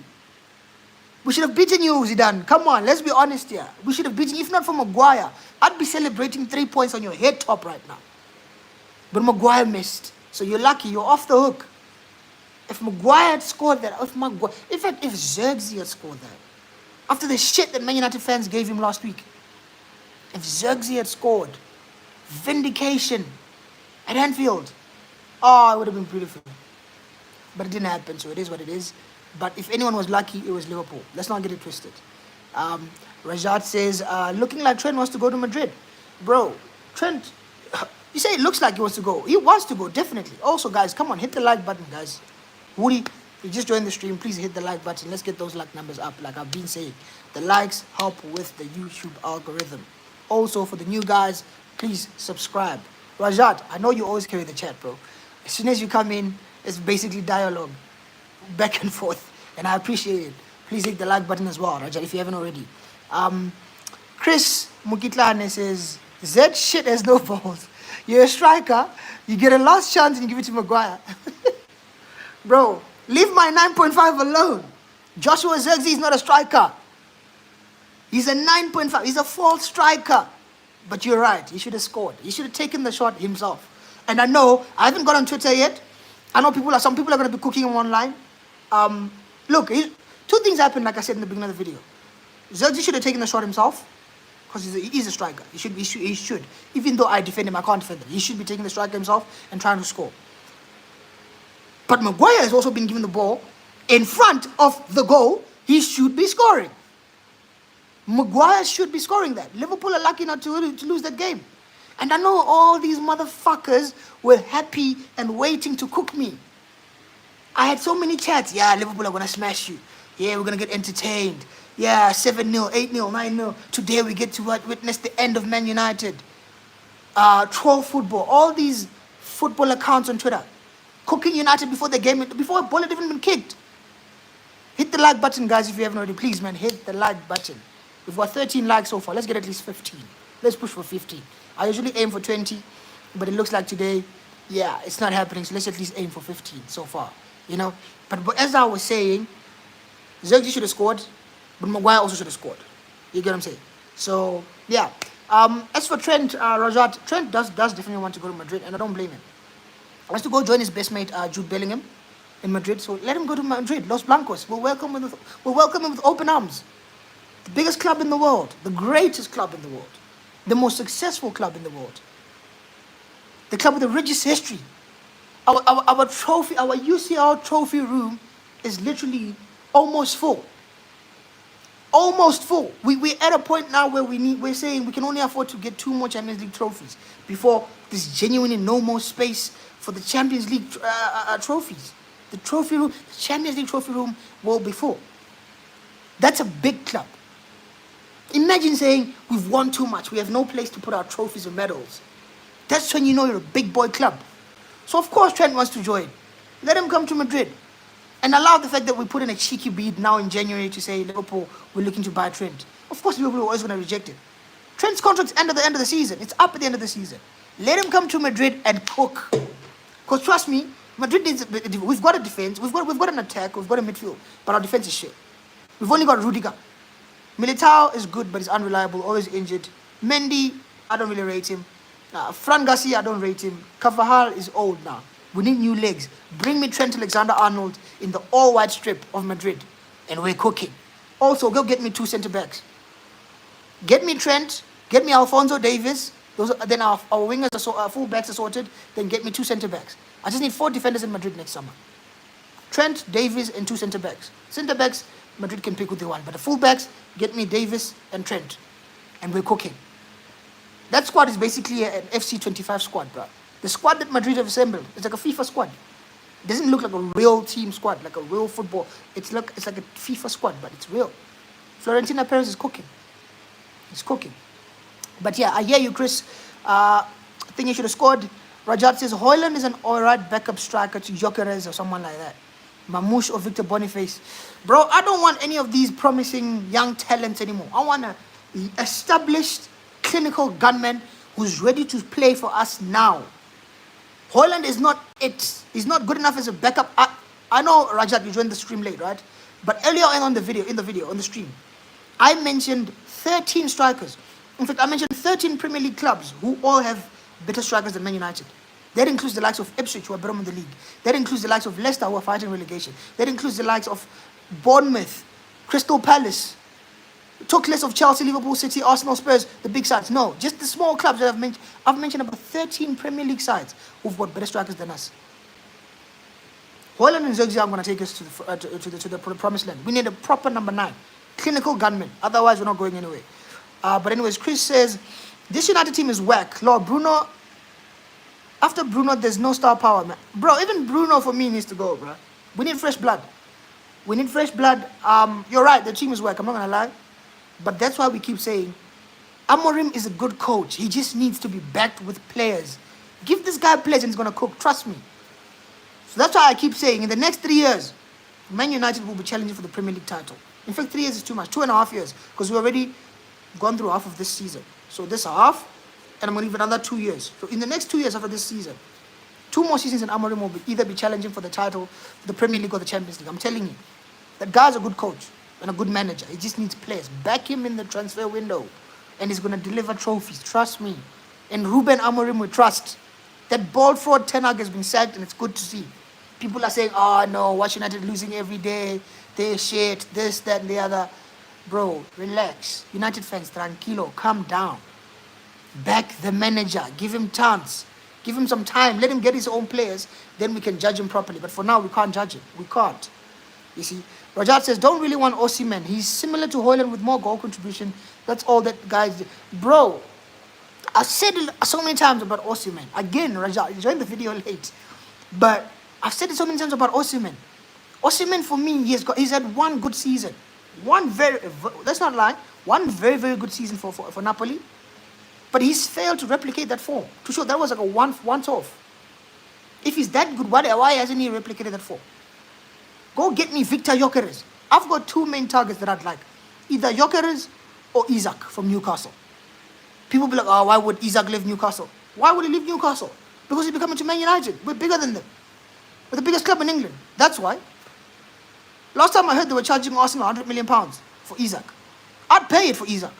We should have beaten you, Zidane. Come on, let's be honest here. We should have beaten you. If not for Maguire, I'd be celebrating 3 points on your head top right now. But Maguire missed. So you're lucky, you're off the hook. If Maguire had scored that, if Zirkzee had scored that, after the shit that Man United fans gave him last week, if Zirkzee had scored, vindication at Anfield, oh, it would have been beautiful. But it didn't happen, so it is what it is. But if anyone was lucky, it was Liverpool. Let's not get it twisted. Rajat says, looking like Trent wants to go to Madrid. Bro, Trent, you say it looks like he wants to go. He wants to go, definitely. Also, guys, come on, hit the like button, guys. Woody, you just joined the stream. Please hit the like button. Let's get those like numbers up. Like I've been saying, the likes help with the YouTube algorithm. Also, for the new guys, please subscribe. Rajat, I know you always carry the chat, bro. As soon as you come in, it's basically dialogue, back and forth, and I appreciate it. Please hit the like button as well, Rajat, if you haven't already. Chris Mukitlane says, Z shit has no balls. You're a striker, you get a last chance and you give it to Maguire. Bro, leave my 9.5 alone. Joshua Zirkzee is not a striker. He's a 9.5. He's a false striker. But you're right. He should have scored. He should have taken the shot himself. And I know, I haven't got on Twitter yet. I know some people are going to be cooking him online. Look, 2 things happened, like I said in the beginning of the video. Zirkzee should have taken the shot himself. Because he's a striker. He should. Even though I defend him, I can't defend him. He should be taking the striker himself and trying to score. But Maguire has also been given the ball in front of the goal. He should be scoring. Maguire should be scoring that. Liverpool are lucky not to lose that game. And I know all these motherfuckers were happy and waiting to cook me. I had so many chats. Yeah, Liverpool are going to smash you. Yeah, we're going to get entertained. Yeah, 7-0, 8-0, 9-0. Today we get to witness the end of Man United. Troll football. All these football accounts on Twitter. Cooking United before the game, before a ball had even been kicked. Hit the like button, guys, if you haven't already. Please, man, hit the like button. We've got 13 likes so far. Let's get at least 15. Let's push for 15. I usually aim for 20, but it looks like today, yeah, it's not happening. So let's at least aim for 15 so far, you know. But as I was saying, Zirkzee should have scored, but Maguire also should have scored. You get what I'm saying? So, yeah. As for Trent, Rajat, Trent does definitely want to go to Madrid, and I don't blame him. He wants to go join his best mate, Jude Bellingham, in Madrid. So let him go to Madrid, Los Blancos. We'll welcome him with open arms. The biggest club in the world, the greatest club in the world, the most successful club in the world, the club with the richest history. Our trophy, our UCL trophy room is literally almost full. Almost full. We're at a point now where we're saying we can only afford to get 2 more Champions League trophies before there's genuinely no more space for the Champions League trophies. The trophy room, the Champions League trophy room will be full. That's a big club. Imagine saying we've won too much. We have no place to put our trophies or medals. That's when you know you're a big boy club. So of course Trent wants to join. Let him come to Madrid. And allow the fact that we put in a cheeky bid now in January to say, Liverpool, we're looking to buy Trent. Of course Liverpool are always going to reject it. Trent's contract's end at the end of the season. It's up at the end of the season. Let him come to Madrid and cook. Because trust me, Madrid needs. We've got a defense. We've got an attack. We've got a midfield, but our defense is shit. We've only got Rudiger. Militao is good, but he's unreliable, always injured. Mendy, I don't really rate him. Fran Garcia, I don't rate him. Carvajal is old now. We need new legs. Bring me Trent Alexander-Arnold in the all-white strip of Madrid, and we're cooking. Also, go get me 2 centre-backs. Get me Trent, get me Alphonso Davies. Then our wingers are full-backs are sorted. Then get me 2 centre-backs. I just need 4 defenders in Madrid next summer. Trent, Davies, and 2 centre-backs. Centre-backs, Madrid can pick who they want. But the full-backs, get me Davies and Trent. And we're cooking. That squad is basically an FC25 squad, bro. The squad that Madrid have assembled is like a FIFA squad. It doesn't look like a real team squad, like a real football. It's like a FIFA squad, but it's real. Florentino Perez is cooking. He's cooking. But yeah, I hear you, Chris. I think he should have scored. Rajat says, Højlund is an alright backup striker to Gyökeres or someone like that. Mamouche or Victor Boniface. Bro, I don't want any of these promising young talents anymore. I want an established clinical gunman who's ready to play for us now. Højlund is not it. He's not good enough as a backup. I know, Rajat, you joined the stream late, right? But earlier on the video, on the stream, I mentioned 13 strikers. In fact, I mentioned 13 Premier League clubs who all have better strikers than Man United. That includes the likes of Ipswich, who are bottom of the league. That includes the likes of Leicester, who are fighting relegation. That includes the likes of Bournemouth, Crystal Palace. Talk less of Chelsea, Liverpool, City, Arsenal, Spurs, the big sides. No, just the small clubs that I've mentioned. I've mentioned about 13 Premier League sides who've got better strikers than us. Højlund and Zirkzee are going to take us to the promised land. We need a proper number 9. Clinical gunman. Otherwise, we're not going anywhere. But anyways, Chris says, this United team is whack. Lord, Bruno, after Bruno, there's no star power, man. Bro, even Bruno for me needs to go, bro. We need fresh blood. We need fresh blood. You're right, the team is whack. I'm not going to lie. But that's why we keep saying, Amorim is a good coach. He just needs to be backed with players. Give this guy players and he's going to cook. Trust me. So that's why I keep saying, in the next 3 years, Man United will be challenging for the Premier League title. In fact, 3 years is too much. 2.5 years. Because we've already gone through half of this season. So this half, and I'm going to leave another 2 years. So in the next 2 years after this season, 2 more seasons and Amorim will either be challenging for the title, the Premier League or the Champions League. I'm telling you, that guy's a good coach and a good manager. He just needs players. Back him in the transfer window. And he's going to deliver trophies. Trust me. And Ruben Amorim we trust. That bald fraud Ten Hag has been sacked and it's good to see. People are saying, oh no, watch United losing every day. They're shit, this, that, and the other. Bro, relax. United fans, tranquilo, calm down. Back the manager. Give him chance. Give him some time. Let him get his own players. Then we can judge him properly. But for now, we can't judge him. We can't. You see? Rajat says, don't really want Osimhen. He's similar to Højlund with more goal contribution. That's all that guys do. Bro, I've said it so many times about Osimhen. Again, Rajat, you joined the video late. But I've said it so many times about Osimhen. Osimhen, for me, he's had one good season. Let's not lie, one very, very good season for Napoli. But he's failed to replicate that form. To show that was like a once-off. If he's that good, why hasn't he replicated that form? Go get me Victor Gyökeres. I've got 2 main targets that I'd like. Either Gyökeres or Isak from Newcastle. People be like, oh, why would Isak leave Newcastle? Why would he leave Newcastle? Because he's becoming to Man United. We're bigger than them. We're the biggest club in England. That's why. Last time I heard they were charging Arsenal £100 million for Isak. I'd pay it for Isak.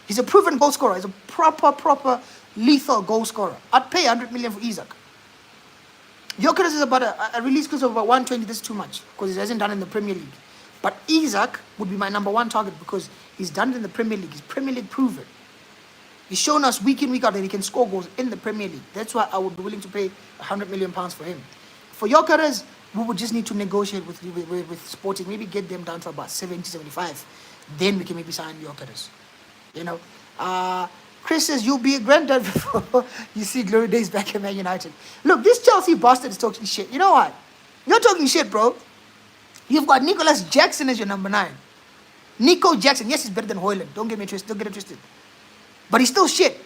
He's a proven goal scorer. He's a proper lethal goal scorer. I'd pay 100 million for Isak. Gyökeres is about a release clause of about 120. That's too much because he hasn't done it in the Premier League. But Isak would be my number 1 target because he's done it in the Premier League. He's Premier League proven. He's shown us week in, week out that he can score goals in the Premier League. That's why I would be willing to pay £100 million for him. For Gyökeres, we would just need to negotiate with Sporting. Maybe get them down to about 70, 75. Then we can maybe sign Gyökeres. You know, Chris says, you'll be a granddad before you see glory days back at Man United. Look, this Chelsea bastard is talking shit. You know what? You're talking shit, bro. You've got Nicholas Jackson as your number 9. Nico Jackson. Yes, he's better than Højlund. Don't get it twisted. But he's still shit.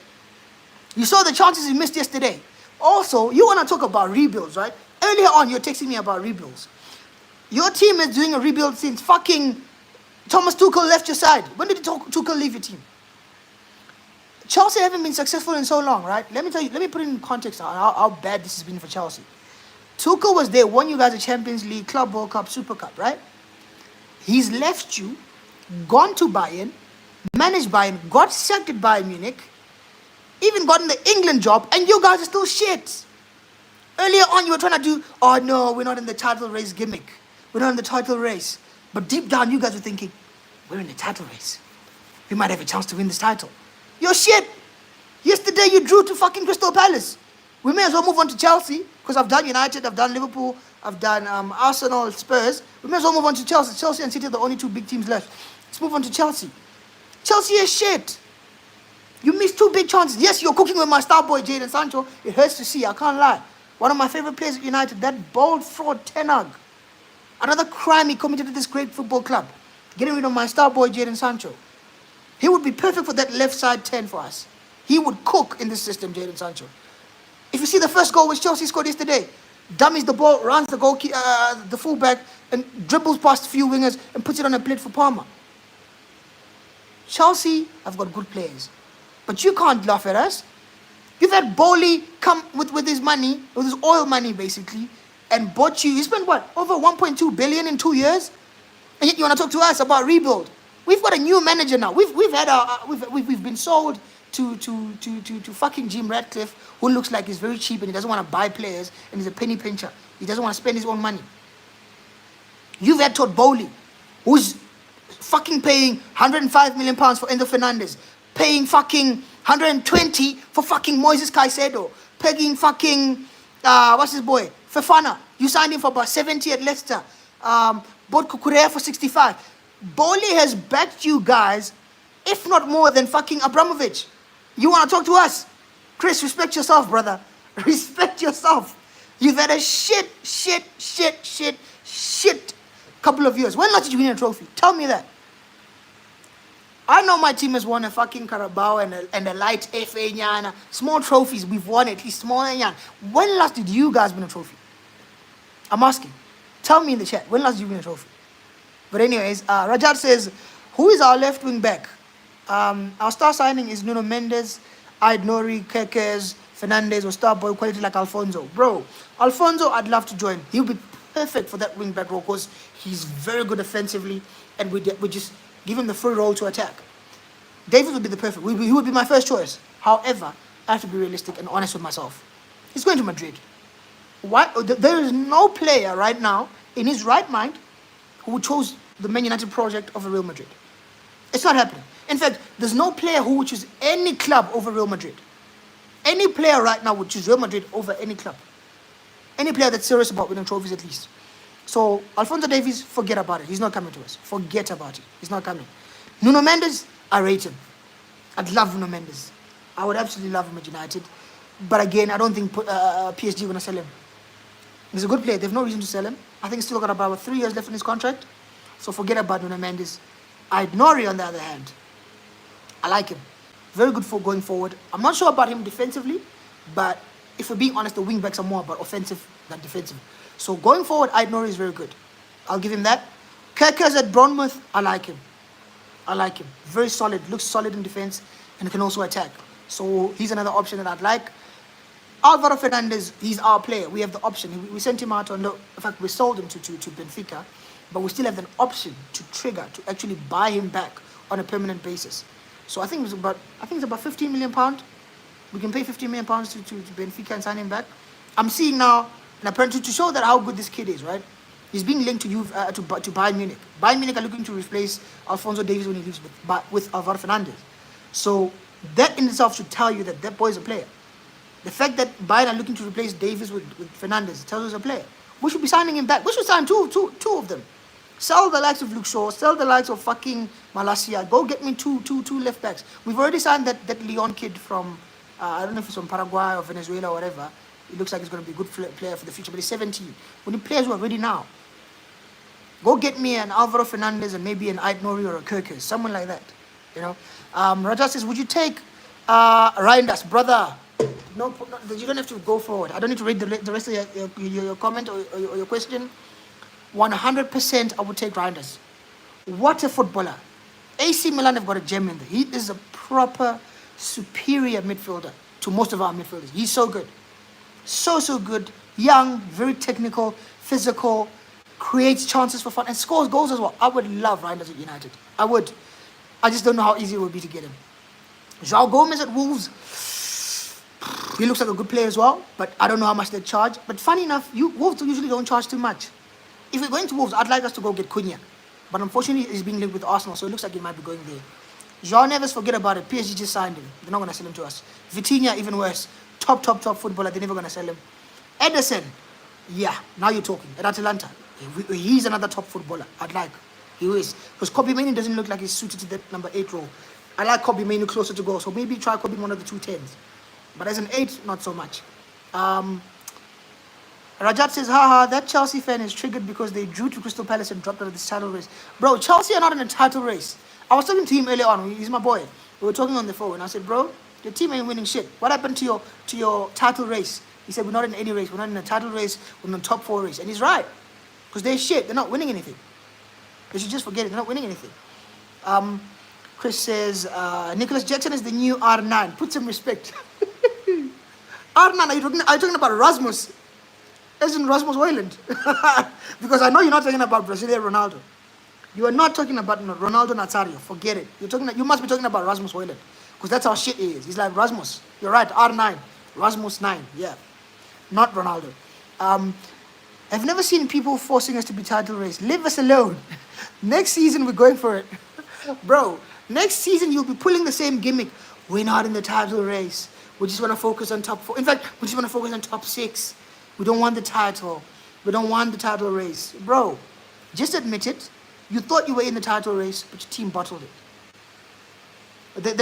You saw the chances he missed yesterday. Also, you want to talk about rebuilds, right? Earlier on, you're texting me about rebuilds. Your team is doing a rebuild since fucking Thomas Tuchel left your side. When did Tuchel leave your team? Chelsea haven't been successful in so long, right? Let me tell you, let me put it in context how bad this has been for Chelsea. Tuchel was there, won you guys a Champions League, Club World Cup, Super Cup, right? He's left you, gone to Bayern, managed Bayern, got sacked at Bayern Munich, even gotten the England job, and you guys are still shit. Earlier on, you were trying to do, oh no, we're not in the title race gimmick. We're not in the title race. But deep down, you guys were thinking, we're in the title race. We might have a chance to win this title. You're shit. Yesterday, you drew to fucking Crystal Palace. We may as well move on to Chelsea, because I've done United, I've done Liverpool, I've done Arsenal, Spurs. We may as well move on to Chelsea. Chelsea and City are the only two big teams left. Let's move on to Chelsea. Chelsea is shit. You missed two big chances. Yes, you're cooking with my star boy, Jadon Sancho. It hurts to see, I can't lie. One of my favorite players at United, that bold fraud Ten Hag. Another crime he committed at this great football club. Getting rid of my star boy, Jadon Sancho. He would be perfect for that left side 10 for us. He would cook in this system, Jadon Sancho. If you see the first goal which Chelsea scored yesterday, dummies the ball, runs the the fullback, and dribbles past a few wingers and puts it on a plate for Palmer. Chelsea have got good players. But you can't laugh at us. You've had Bowley come with his money, with his oil money basically, and bought you. You spent what? Over 1.2 billion in 2 years? And yet you want to talk to us about rebuild. We've got a new manager now. We've been sold to fucking Jim Ratcliffe, who looks like he's very cheap and he doesn't want to buy players and he's a penny pincher. He doesn't want to spend his own money. You've had Todd Bowley, who's fucking paying 105 million pounds for Enzo Fernandez, paying fucking 120 for fucking Moises Caicedo, paying fucking what's his boy Fofana. You signed him for about 70 at Leicester. Bought Kukurea for 65. Bowley has backed you guys, if not more than fucking Abramovich. You want to talk to us? Chris, respect yourself, brother. Respect yourself. You've had a shit couple of years. When last did you win a trophy? Tell me that. I know my team has won a fucking Carabao and a light FA nyana. Small trophies, we've won at least small nyana. When last did you guys win a trophy? I'm asking. Tell me in the chat. When last did you win a trophy? But anyways, Rajat says, who is our left wing back? Our star signing is Nuno Mendes, Aid Nori, Kekes, Fernandez, or star boy quality like Alfonso. Bro, Alfonso, I'd love to join. He'll be perfect for that wing back role because he's very good offensively and we just give him the free role to attack. David would be the perfect. He would be my first choice. However, I have to be realistic and honest with myself. He's going to Madrid. Why? There is no player right now in his right mind who chose the Man United project over Real Madrid. It's not happening. In fact, there's no player who would choose any club over Real Madrid. Any player right now would choose Real Madrid over any club. Any player that's serious about winning trophies at least. So, Alphonso Davies, forget about it. He's not coming to us. Forget about it. He's not coming. Nuno Mendes, I rate him. I'd love Nuno Mendes. I would absolutely love him at United. But again, I don't think PSG are going to sell him. He's a good player. They have no reason to sell him. I think he's still got about 3 years left in his contract. So forget about Nuno Mendes. Aid Nori, on the other hand, I like him. Very good for going forward. I'm not sure about him defensively, but if we're being honest, the wing backs are more about offensive than defensive. So going forward, Aid Nori is very good. I'll give him that. Kerkers at Bournemouth, I like him. I like him. Very solid. Looks solid in defense and can also attack. So he's another option that I'd like. Álvaro Fernandez, he's our player. We have the option. We sent him out on loan. In fact, we sold him to Benfica, but we still have an option to trigger to actually buy him back on a permanent basis. So I think it's about 15 million pounds. We can pay 15 million pounds to Benfica and sign him back. I'm seeing now, and apparently to show that how good this kid is, right? He's being linked to Bayern Munich. Bayern Munich are looking to replace Alphonso Davies when he leaves with Álvaro Fernandez. So that in itself should tell you that that boy is a player. The fact that Bayern are looking to replace Davies with Fernandez tells us a player. We should be signing him back. We should sign two of them. Sell the likes of Luke Shaw. Sell the likes of fucking Malacia. Go get me two left backs. We've already signed that Leon kid from, I don't know if it's from Paraguay or Venezuela or whatever. It looks like he's going to be a good player for the future, but he's 17. We need players who are ready now. Go get me an Álvaro Fernandez and maybe an Aid Nori or a Kerkers, someone like that. You know. Raja says, would you take Reinders, brother? No, you don't have to go forward. I don't need to read the rest of your comment or your question. 100% I would take Reinders. What a footballer. AC Milan have got a gem in there. He is a proper, superior midfielder to most of our midfielders. He's so good. So good. Young, very technical, physical, creates chances for fun, and scores goals as well. I would love Reinders at United. I would. I just don't know how easy it would be to get him. João Gomez at Wolves. He looks like a good player as well, but I don't know how much they charge. But funny enough, Wolves usually don't charge too much. If we're going to Wolves, I'd like us to go get Cunha. But unfortunately, he's being linked with Arsenal, so it looks like he might be going there. João Neves, forget about it. PSG just signed him. They're not going to sell him to us. Vitinha, even worse. Top footballer. They're never going to sell him. Ederson, yeah, now you're talking. At Atalanta, he's another top footballer. I'd like. He is. Because Kobe Mainoo doesn't look like he's suited to that number 8 role. I like Kobe Mainoo closer to goal, so maybe try Kobe one of the 210s. But as an 8, not so much. Rajat says, haha, that Chelsea fan is triggered because they drew to Crystal Palace and dropped out of this title race. Bro, Chelsea are not in a title race. I was talking to him earlier on. He's my boy. We were talking on the phone. And I said, bro, your team ain't winning shit. What happened to your title race? He said, we're not in any race. We're not in a title race. We're in a top 4 race. And he's right. Because they're shit. They're not winning anything. They should just forget it. They're not winning anything. Chris says, Nicholas Jackson is the new R9. Put some respect. R9, are you talking about Rasmus? As in Rasmus Hoyland. Because I know you're not talking about Brazilian Ronaldo. You are not talking about Ronaldo Nazario. Forget it. You must be talking about Rasmus Hoyland. Because that's how shit he is. He's like Rasmus. You're right, R9. Rasmus 9. Yeah. Not Ronaldo. I've never seen people forcing us to be title race. Leave us alone. Next season, we're going for it. Bro, next season, you'll be pulling the same gimmick. We're not in the title race. We just want to focus on top 4. In fact, we just want to focus on top 6. We don't want the title. We don't want the title race. Bro, just admit it. You thought you were in the title race, but your team bottled it.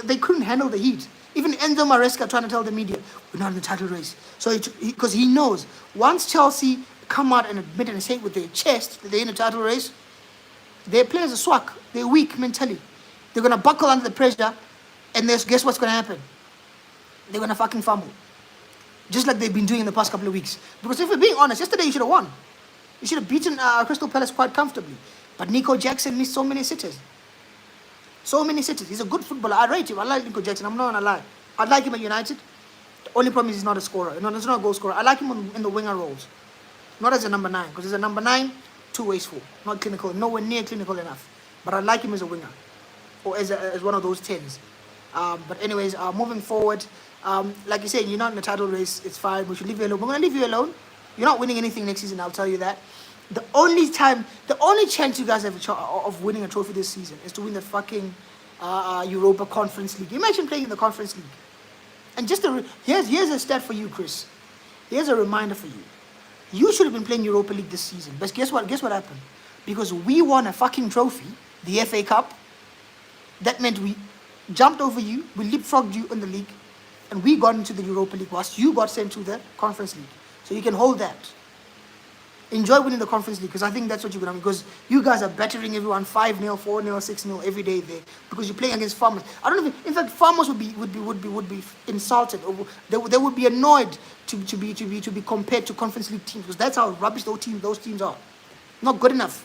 They couldn't handle the heat. Even Enzo Maresca trying to tell the media, we're not in the title race. So because he knows, once Chelsea come out and admit and say with their chest that they're in the title race, their players are swag. They're weak mentally. They're going to buckle under the pressure, and guess what's going to happen? They're going to fucking fumble. Just like they've been doing in the past couple of weeks. Because if we're being honest, yesterday you should have won. You should have beaten Crystal Palace quite comfortably. But Nico Jackson missed so many sitters. So many sitters. He's a good footballer. I rate him. I like Nico Jackson. I'm not going to lie. I like him at United. The only problem is he's not a scorer. No, he's not a goal scorer. I like him in the winger roles. Not as a number 9. Because as a number 9, too wasteful. Not clinical. Nowhere near clinical enough. But I like him as a winger. Or as one of those 10s. But anyways, moving forward, like you said, you're not in the title race. It's fine. We should leave you alone. We're going to leave you alone. You're not winning anything next season, I'll tell you that. The only chance you guys have of winning a trophy this season is to win the fucking Europa Conference League. Imagine playing in the Conference League. And just here's a stat for you, Chris. Here's a reminder for you. You should have been playing Europa League this season. But guess what? Guess what happened? Because we won a fucking trophy, the FA Cup. That meant we jumped over you, we leapfrogged you in the league, and we got into the Europa League whilst you got sent to the Conference League. So you can hold that. Enjoy winning the Conference League, because I think that's what you're going to do. Because you guys are battering everyone 5-0, 4-0, 6-0 every day there. Because you're playing against Farmers. I don't know if, in fact, Farmers would be insulted, or they would be annoyed to be compared to Conference League teams, because that's how rubbish those teams are. Not good enough.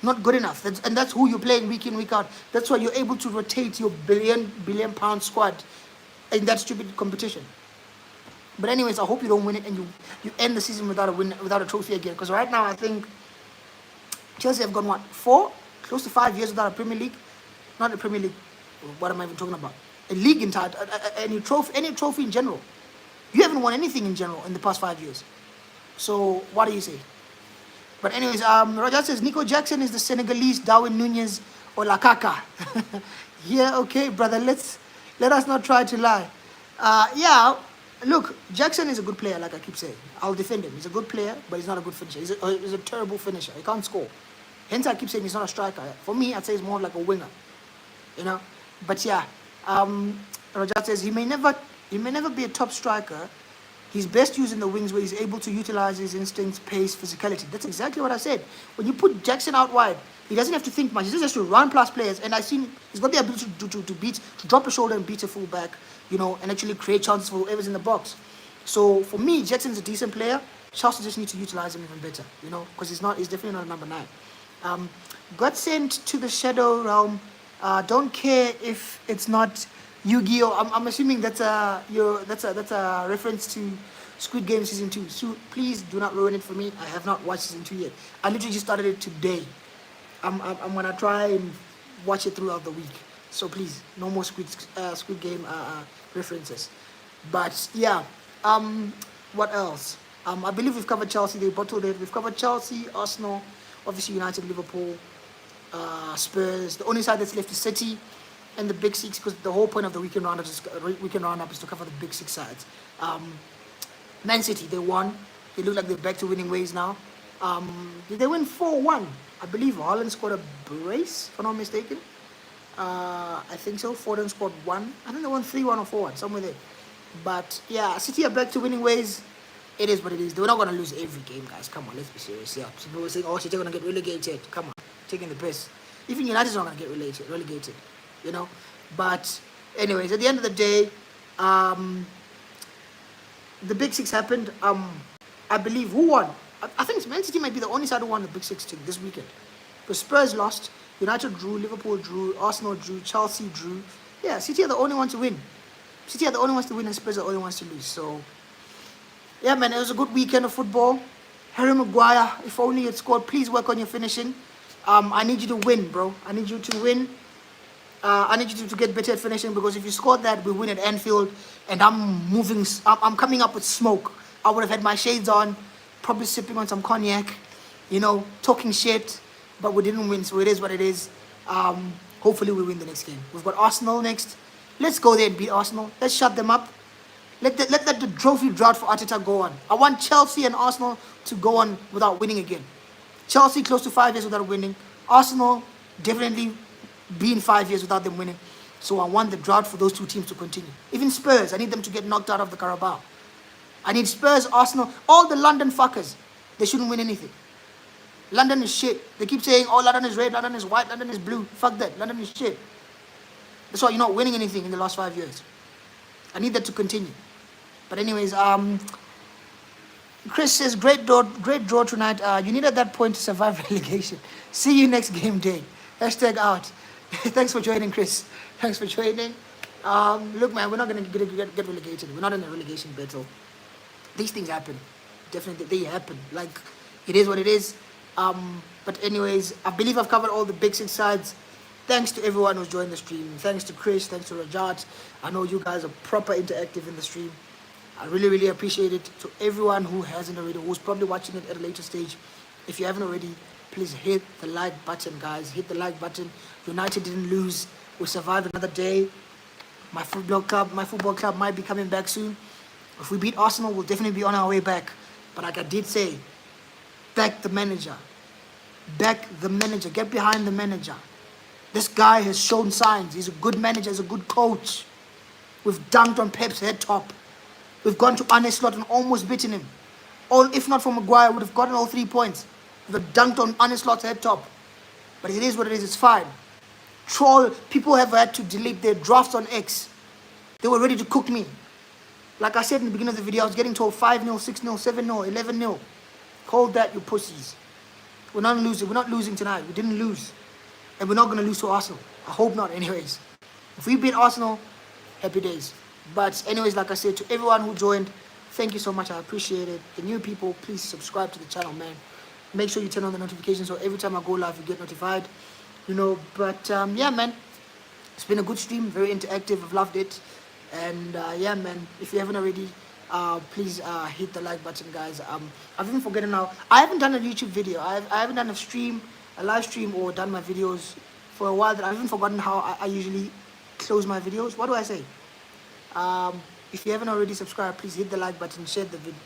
Not good enough. And that's who you're playing week in, week out. That's why you're able to rotate your billion pound squad in that stupid competition. But anyways, I hope you don't win it and you end the season without a trophy again. Because right now I think Chelsea have gone close to 5 years without a Premier League. Not a Premier League. What am I even talking about? A league entire, any trophy in general. You haven't won anything in general in the past 5 years. So what do you say? But anyways, Roger says Nico Jackson is the Senegalese Darwin Nunez or Lakaka. Yeah, okay, brother. Let us not try to lie. Yeah. Look, Jackson is a good player, like I keep saying. I'll defend him. He's a good player, but he's not a good finisher. He's a terrible finisher. He can't score. Hence, I keep saying he's not a striker. For me, I'd say he's more like a winger. You know? But yeah, Rajat says he may never be a top striker. He's best used in the wings where he's able to utilize his instincts, pace, physicality. That's exactly what I said. When you put Jackson out wide, he doesn't have to think much. He just has to run past players. And I've seen he's got the ability to drop a shoulder and beat a fullback, you know, and actually create chances for whoever's in the box. So for me, Jackson's a decent player. Chelsea just need to utilize him even better, you know, because he's definitely not a number 9. Got sent to the Shadow Realm. Don't care if it's not Yu-Gi-Oh. I'm assuming that's a reference to Squid Game season 2. So please do not ruin it for me. I have not watched season 2 yet. I literally just started it today. I'm gonna try and watch it throughout the week. So please, no more Squid Game references. But yeah, what else? I believe we've covered Chelsea. They bottled it. We've covered Chelsea, Arsenal, obviously United, Liverpool, Spurs. The only side that's left is City and the Big Six, because the whole point of the weekend roundup is to cover the Big Six sides. Man City, they won. They look like they're back to winning ways now. Did they win 4-1? I believe Haaland scored a brace, if I'm not mistaken. I think so. Foden scored 1. I think they won 3-1 or 4-1, somewhere there. But yeah, City are back to winning ways. It is what it is. They're not going to lose every game, guys. Come on, let's be serious. Yeah, some people were saying, oh, City are going to get relegated. Come on, taking the piss. Even United's not going to get relegated, you know. But anyways, at the end of the day, the Big Six happened. I believe who won? I think Man City might be the only side who won the Big Six this weekend. The Spurs lost, United drew, Liverpool drew, Arsenal drew, Chelsea drew. Yeah, City are the only ones to win. City are the only ones to win, and Spurs are the only ones to lose. So yeah, man, it was a good weekend of football. Harry Maguire, if only you'd scored. Please work on your finishing. I need you to win, bro. I need you to win. I need you to get better at finishing, because if you scored that, we win at Anfield, and I'm coming up with smoke. I would have had my shades on, probably sipping on some cognac, you know, talking shit, but we didn't win, so it is what it is. Hopefully we win the next game. We've got Arsenal next. Let's go there and beat Arsenal. Let's shut them up. Let the trophy drought for Arteta go on. I want Chelsea and Arsenal to go on without winning again. Chelsea close to 5 years without winning. Arsenal definitely been 5 years without them winning. So I want the drought for those two teams to continue. Even Spurs, I need them to get knocked out of the Carabao. I need Spurs, Arsenal, all the London fuckers. They shouldn't win anything. London is shit. They keep saying, oh, London is red, London is white, London is blue. Fuck that. London is shit. That's why you're not winning anything in the last 5 years. I need that to continue. But anyways, Chris says, great draw tonight. You needed that point to survive relegation. See you next game day. Hashtag out. Thanks for joining, Chris. Thanks for joining. Look, man, we're not going to get relegated. We're not in a relegation battle. These things happen. Definitely, they happen. Like, it is what it is. But anyways, I believe I've covered all the Big Six sides. Thanks to everyone who's joined the stream. Thanks to Chris. Thanks to Rajat. I know you guys are proper interactive in the stream. I really, really appreciate it. To everyone who hasn't already, who's probably watching it at a later stage, if you haven't already, please hit the like button, guys. Hit the like button. United didn't lose. We survived another day. My football club might be coming back soon. If we beat Arsenal, we'll definitely be on our way back. But like I did say, back the manager. Back the manager. Get behind the manager. This guy has shown signs. He's a good manager. He's a good coach. We've dunked on Pep's head top. We've gone to Arne Slot and almost beaten him. If not for Maguire, would have gotten all 3 points. We've dunked on Arne Slot's head top. But it is what it is. It's fine. People have had to delete their drafts on X. They were ready to cook me. Like I said in the beginning of the video, I was getting told 5-0, 6-0, 7-0, 11-0. Call that, you pussies. We're not losing. We're not losing tonight. We didn't lose. And we're not going to lose to Arsenal. I hope not anyways. If we beat Arsenal, happy days. But anyways, like I said, to everyone who joined, thank you so much. I appreciate it. The new people, please subscribe to the channel, man. Make sure you turn on the notifications so every time I go live, you get notified. You know, but yeah, man. It's been a good stream. Very interactive. I've loved it. And yeah, man, if you haven't already, please hit the like button, guys. I've even forgotten now. I haven't done a YouTube video. I haven't done a live stream or done my videos for a while. That I've even forgotten how I usually close my videos. What do I say? If you haven't already subscribed, please hit the like button, share the video.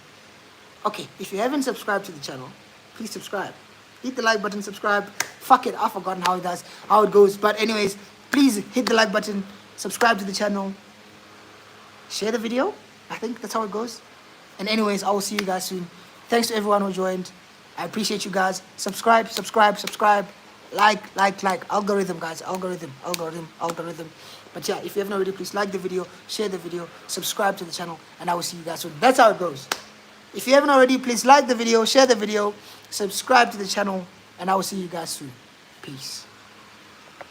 Okay, if you haven't subscribed to the channel, please subscribe. Hit the like button, subscribe. Fuck it, I've forgotten how it goes. But anyways, please hit the like button, subscribe to the channel, share the video. I think that's how it goes. And anyways, I will see you guys soon. Thanks to everyone who joined. I appreciate you guys. Subscribe. Like. Algorithm, guys. Algorithm. But yeah, if you haven't already, please like the video, share the video, subscribe to the channel, and I will see you guys soon. That's how it goes. If you haven't already, please like the video, share the video, subscribe to the channel, and I will see you guys soon. Peace.